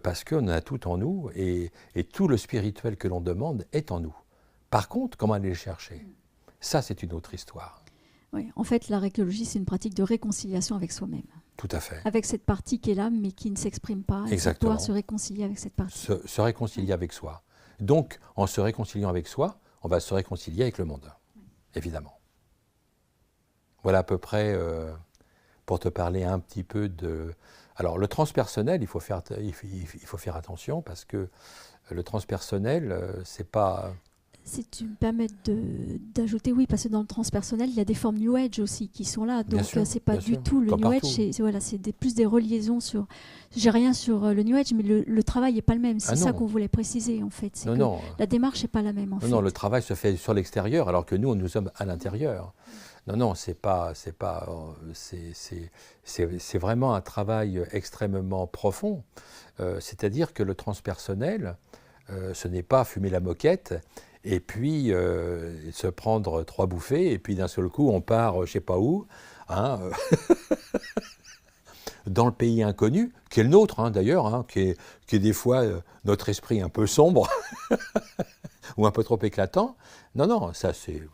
parce qu'on a tout en nous, et tout le spirituel que l'on demande est en nous. Par contre, comment aller le chercher? Ça, c'est une autre histoire. Oui, en fait, la récologie, c'est une pratique de réconciliation avec soi-même. Tout à fait. Avec cette partie qui est là, mais qui ne s'exprime pas. Exactement. Pouvoir se réconcilier avec cette partie. Se réconcilier avec soi. Donc, en se réconciliant avec soi, on va se réconcilier avec le monde, évidemment. Voilà à peu près, pour te parler un petit peu de... Alors, le transpersonnel, il faut faire attention, parce que le transpersonnel, c'est pas... Si tu me permets d'ajouter, oui, parce que dans le transpersonnel, il y a des formes New Age aussi qui sont là. Donc, ce n'est pas du tout le New Age. C'est plus des reliaisons sur... J'ai rien sur le New Age, mais le travail n'est pas le même. C'est ça qu'on voulait préciser, en fait. Non. La démarche n'est pas la même, en fait. Non, le travail se fait sur l'extérieur, alors que nous sommes à l'intérieur. Non, c'est vraiment un travail extrêmement profond. C'est-à-dire que le transpersonnel, ce n'est pas fumer la moquette et puis se prendre 3 bouffées, et puis d'un seul coup, on part, je ne sais pas où, dans le pays inconnu, qui est le nôtre, d'ailleurs, qui est des fois notre esprit un peu sombre, ou un peu trop éclatant. Non, ça,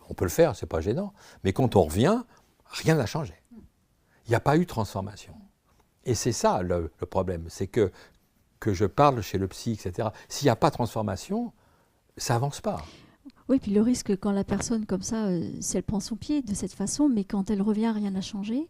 on peut le faire, c'est pas gênant. Mais quand on revient, rien n'a changé. Il n'y a pas eu de transformation. Et c'est ça le problème, c'est que je parle chez le psy, etc. S'il n'y a pas de transformation, ça n'avance pas. Oui, puis le risque quand la personne comme ça, si elle prend son pied de cette façon, mais quand elle revient, rien n'a changé,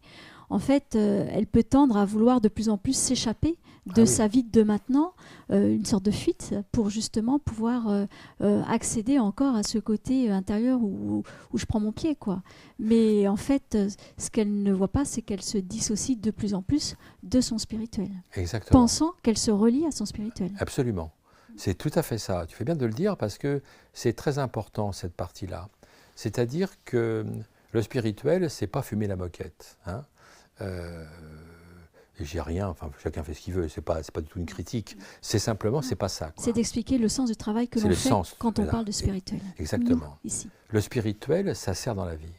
en fait, elle peut tendre à vouloir de plus en plus s'échapper de sa vie de maintenant, une sorte de fuite, pour justement pouvoir accéder encore à ce côté intérieur où je prends mon pied, quoi. Mais en fait, ce qu'elle ne voit pas, c'est qu'elle se dissocie de plus en plus de son spirituel. Exactement. Pensant qu'elle se relie à son spirituel. Absolument. C'est tout à fait ça. Tu fais bien de le dire parce que c'est très important cette partie-là. C'est-à-dire que le spirituel, c'est pas fumer la moquette. Hein. Et j'ai rien, enfin chacun fait ce qu'il veut, c'est pas du tout une critique. C'est simplement, c'est pas ça. Quoi. C'est d'expliquer le sens du travail que l'on fait quand on parle de spirituel. Exactement. Nous, ici. Le spirituel, ça sert dans la vie.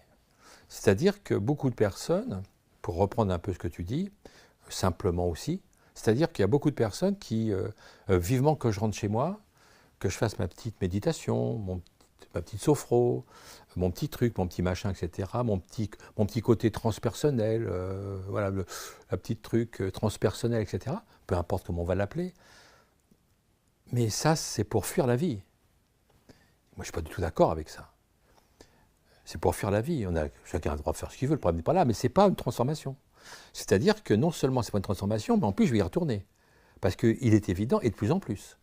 C'est-à-dire que beaucoup de personnes, pour reprendre un peu ce que tu dis, simplement aussi, c'est-à-dire qu'il y a beaucoup de personnes qui, vivement que je rentre chez moi, que je fasse ma petite méditation, ma petite sophro, mon petit truc, mon petit machin, etc., mon petit côté transpersonnel, voilà, la petite truc transpersonnel, etc., peu importe comment on va l'appeler. Mais ça, c'est pour fuir la vie. Moi, je ne suis pas du tout d'accord avec ça. C'est pour fuir la vie. Chacun a le droit de faire ce qu'il veut, le problème n'est pas là, mais ce n'est pas une transformation. C'est-à-dire que non seulement ce n'est pas une transformation, mais en plus je vais y retourner. Parce qu'il est évident, et de plus en plus.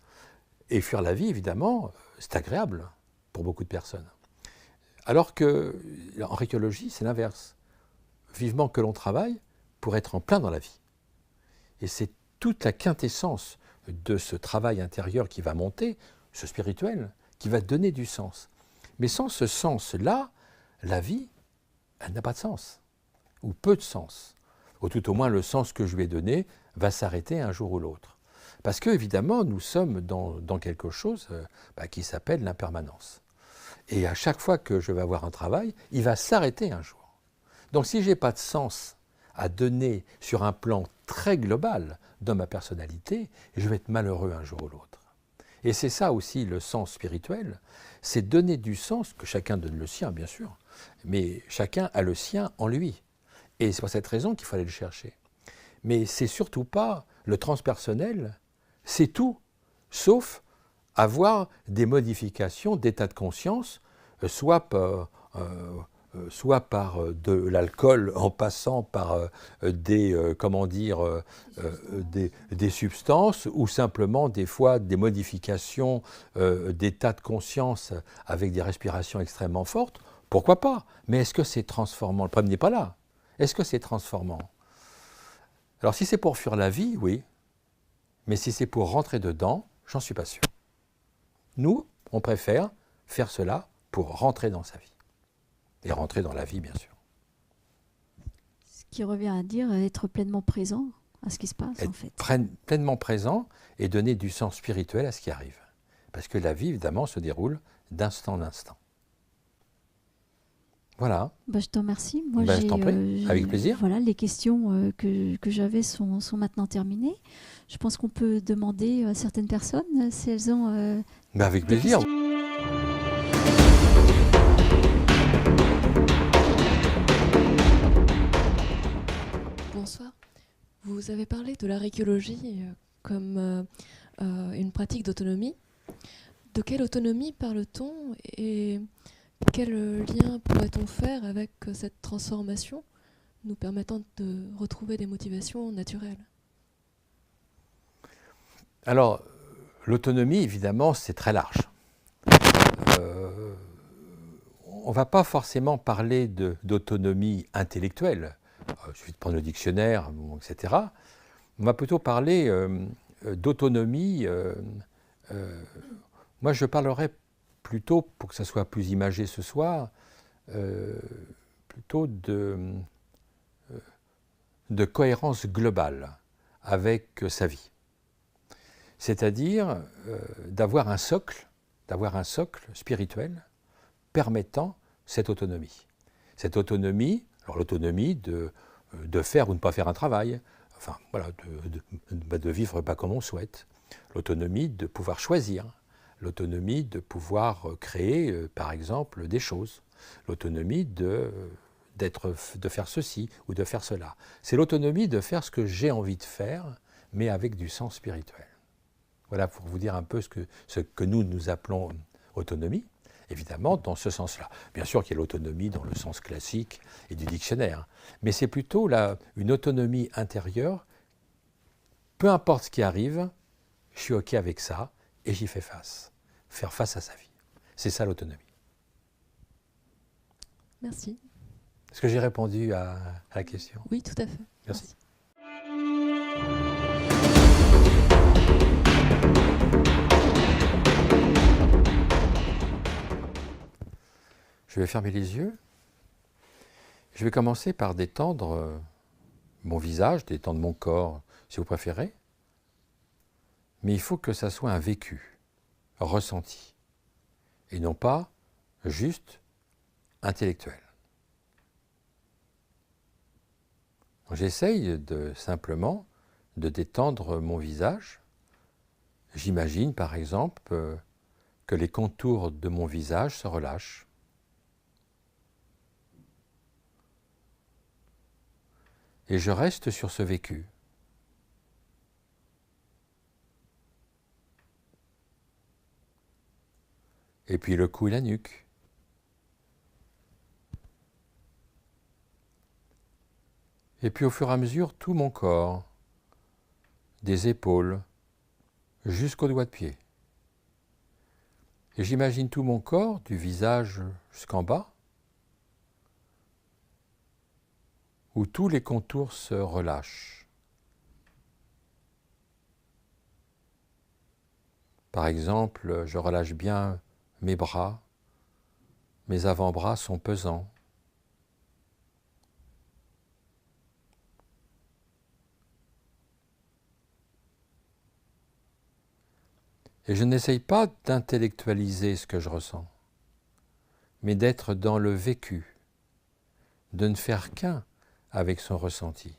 Et fuir la vie, évidemment, c'est agréable pour beaucoup de personnes. Alors qu'en récologie, c'est l'inverse. Vivement que l'on travaille pour être en plein dans la vie. Et c'est toute la quintessence de ce travail intérieur qui va monter, ce spirituel, qui va donner du sens. Mais sans ce sens-là, la vie, elle n'a pas de sens, ou peu de sens. Ou tout au moins, le sens que je lui ai donné va s'arrêter un jour ou l'autre. Parce que, évidemment, nous sommes dans quelque chose qui s'appelle l'impermanence. Et à chaque fois que je vais avoir un travail, il va s'arrêter un jour. Donc si je n'ai pas de sens à donner sur un plan très global dans ma personnalité, je vais être malheureux un jour ou l'autre. Et c'est ça aussi le sens spirituel, c'est donner du sens, que chacun donne le sien bien sûr, mais chacun a le sien en lui. Et c'est pour cette raison qu'il fallait le chercher. Mais c'est surtout pas le transpersonnel, c'est tout, sauf avoir des modifications d'état de conscience, soit par de l'alcool en passant par des substances, ou simplement des fois des modifications d'état de conscience avec des respirations extrêmement fortes. Pourquoi pas? Mais est-ce que c'est transformant? Le problème n'est pas là. Est-ce que c'est transformant? Alors si c'est pour fuir la vie, oui. Mais si c'est pour rentrer dedans, j'en suis pas sûr. Nous, on préfère faire cela pour rentrer dans sa vie. Et rentrer dans la vie, bien sûr. Ce qui revient à dire être pleinement présent à ce qui se passe, en fait. Pleinement présent et donner du sens spirituel à ce qui arrive. Parce que la vie, évidemment, se déroule d'instant en instant. Voilà. Je te remercie. Moi, je t'en prie, avec plaisir. Voilà, les questions que j'avais sont maintenant terminées. Je pense qu'on peut demander à certaines personnes si elles ont... avec plaisir. Bonsoir. Vous avez parlé de la récologie comme une pratique d'autonomie. De quelle autonomie parle-t-on et quel lien pourrait-on faire avec cette transformation nous permettant de retrouver des motivations naturelles? Alors, l'autonomie, évidemment, c'est très large. On ne va pas forcément parler d'autonomie intellectuelle. Il suffit de prendre le dictionnaire, etc. On va plutôt parler d'autonomie. Moi, je parlerais plutôt, pour que ça soit plus imagé ce soir, plutôt de cohérence globale avec sa vie. C'est-à-dire d'avoir un socle spirituel permettant cette autonomie. Cette autonomie, alors l'autonomie de faire ou ne pas faire un travail, enfin voilà, de vivre pas comme on souhaite, l'autonomie de pouvoir choisir, l'autonomie de pouvoir créer, par exemple, des choses, l'autonomie de faire ceci ou de faire cela. C'est l'autonomie de faire ce que j'ai envie de faire, mais avec du sens spirituel. Voilà pour vous dire un peu ce que nous appelons autonomie. évidemment, dans ce sens-là. Bien sûr qu'il y a l'autonomie dans le sens classique et du dictionnaire, mais c'est plutôt une autonomie intérieure. Peu importe ce qui arrive, je suis OK avec ça et j'y fais face. Faire face à sa vie. C'est ça l'autonomie. Merci. Est-ce que j'ai répondu à la question? Oui, tout à fait. Merci. Je vais fermer les yeux. Je vais commencer par détendre mon visage, détendre mon corps, si vous préférez. Mais il faut que ça soit un vécu, ressenti, et non pas juste intellectuel. J'essaye simplement de détendre mon visage. J'imagine par exemple que les contours de mon visage se relâchent. Et je reste sur ce vécu. Et puis le cou et la nuque. Et puis au fur et à mesure, tout mon corps, des épaules jusqu'aux doigts de pied. Et j'imagine tout mon corps, du visage jusqu'en bas, où tous les contours se relâchent. Par exemple, je relâche bien mes bras, mes avant-bras sont pesants. Et je n'essaye pas d'intellectualiser ce que je ressens, mais d'être dans le vécu, de ne faire qu'un avec son ressenti.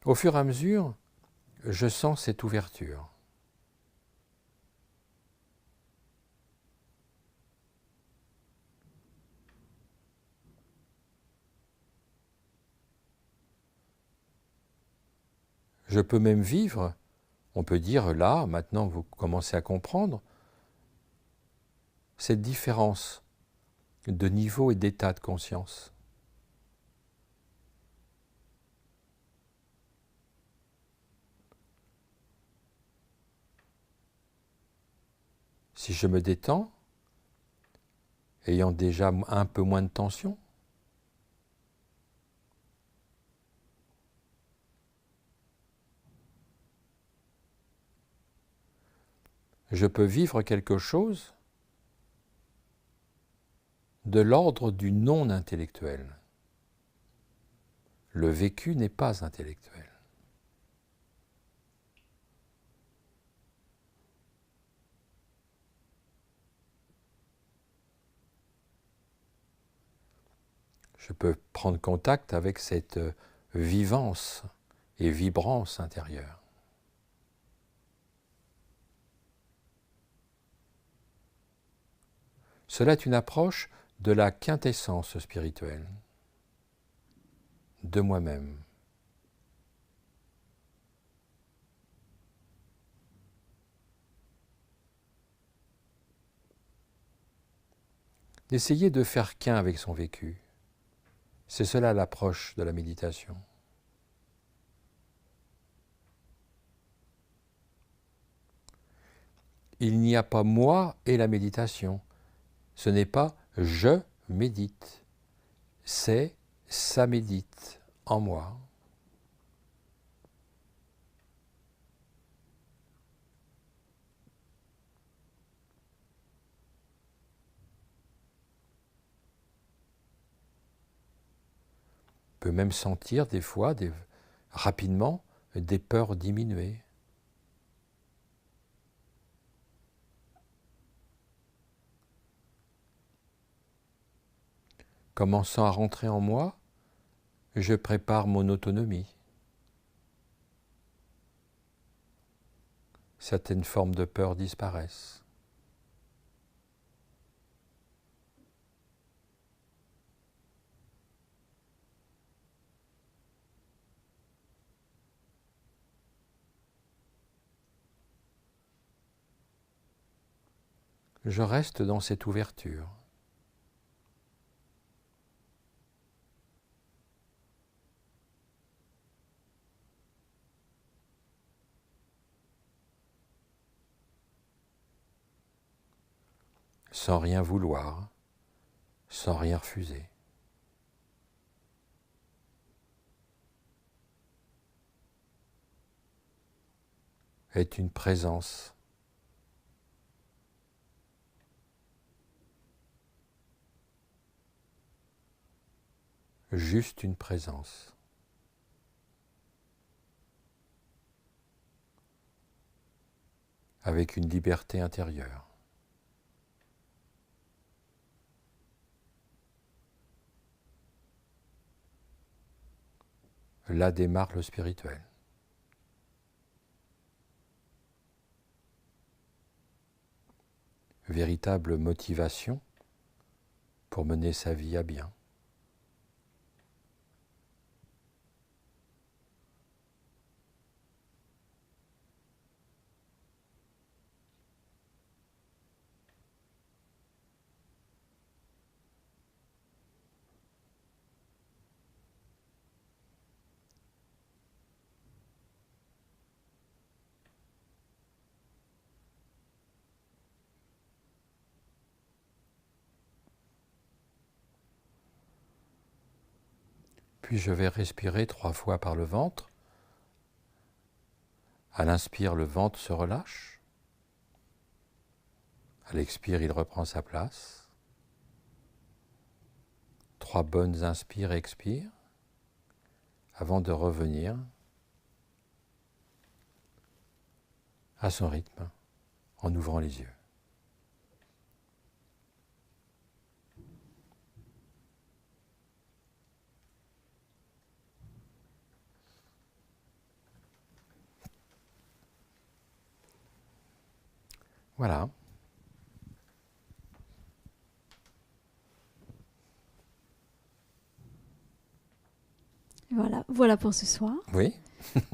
Au fur et à mesure, je sens cette ouverture. Je peux même vivre, on peut dire là, maintenant vous commencez à comprendre, cette différence de niveau et d'état de conscience. Si je me détends, ayant déjà un peu moins de tension, je peux vivre quelque chose de l'ordre du non intellectuel. Le vécu n'est pas intellectuel. Je peux prendre contact avec cette vivance et vibrance intérieure. Cela est une approche de la quintessence spirituelle, de moi-même. D'essayer de faire qu'un avec son vécu. C'est cela l'approche de la méditation. Il n'y a pas moi et la méditation. Ce n'est pas je médite, c'est ça médite en moi. On peut même sentir des fois, rapidement, des peurs diminuer. Commençant à rentrer en moi, je prépare mon autonomie. Certaines formes de peur disparaissent. je reste dans cette ouverture. Sans rien vouloir, sans rien refuser. Est une présence. Juste une présence. Avec une liberté intérieure. Là démarre le spirituel. Véritable motivation pour mener sa vie à bien. Puis je vais respirer 3 fois par le ventre. À l'inspire, le ventre se relâche. À l'expire, il reprend sa place. 3 bonnes inspires et expires avant de revenir à son rythme en ouvrant les yeux. Voilà. Voilà pour ce soir. Oui.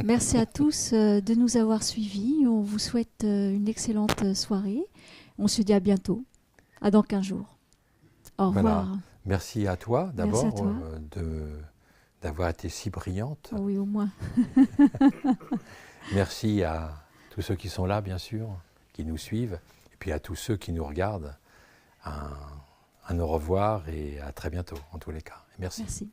Merci à tous de nous avoir suivis. On vous souhaite une excellente soirée. On se dit à bientôt. À dans 15 jours. Au revoir. Voilà. Merci à toi d'abord Merci à toi. d'avoir été si brillante. Oui, au moins. Merci à tous ceux qui sont là, bien sûr, qui nous suivent, et puis à tous ceux qui nous regardent. Un au revoir et à très bientôt, en tous les cas. Merci. Merci.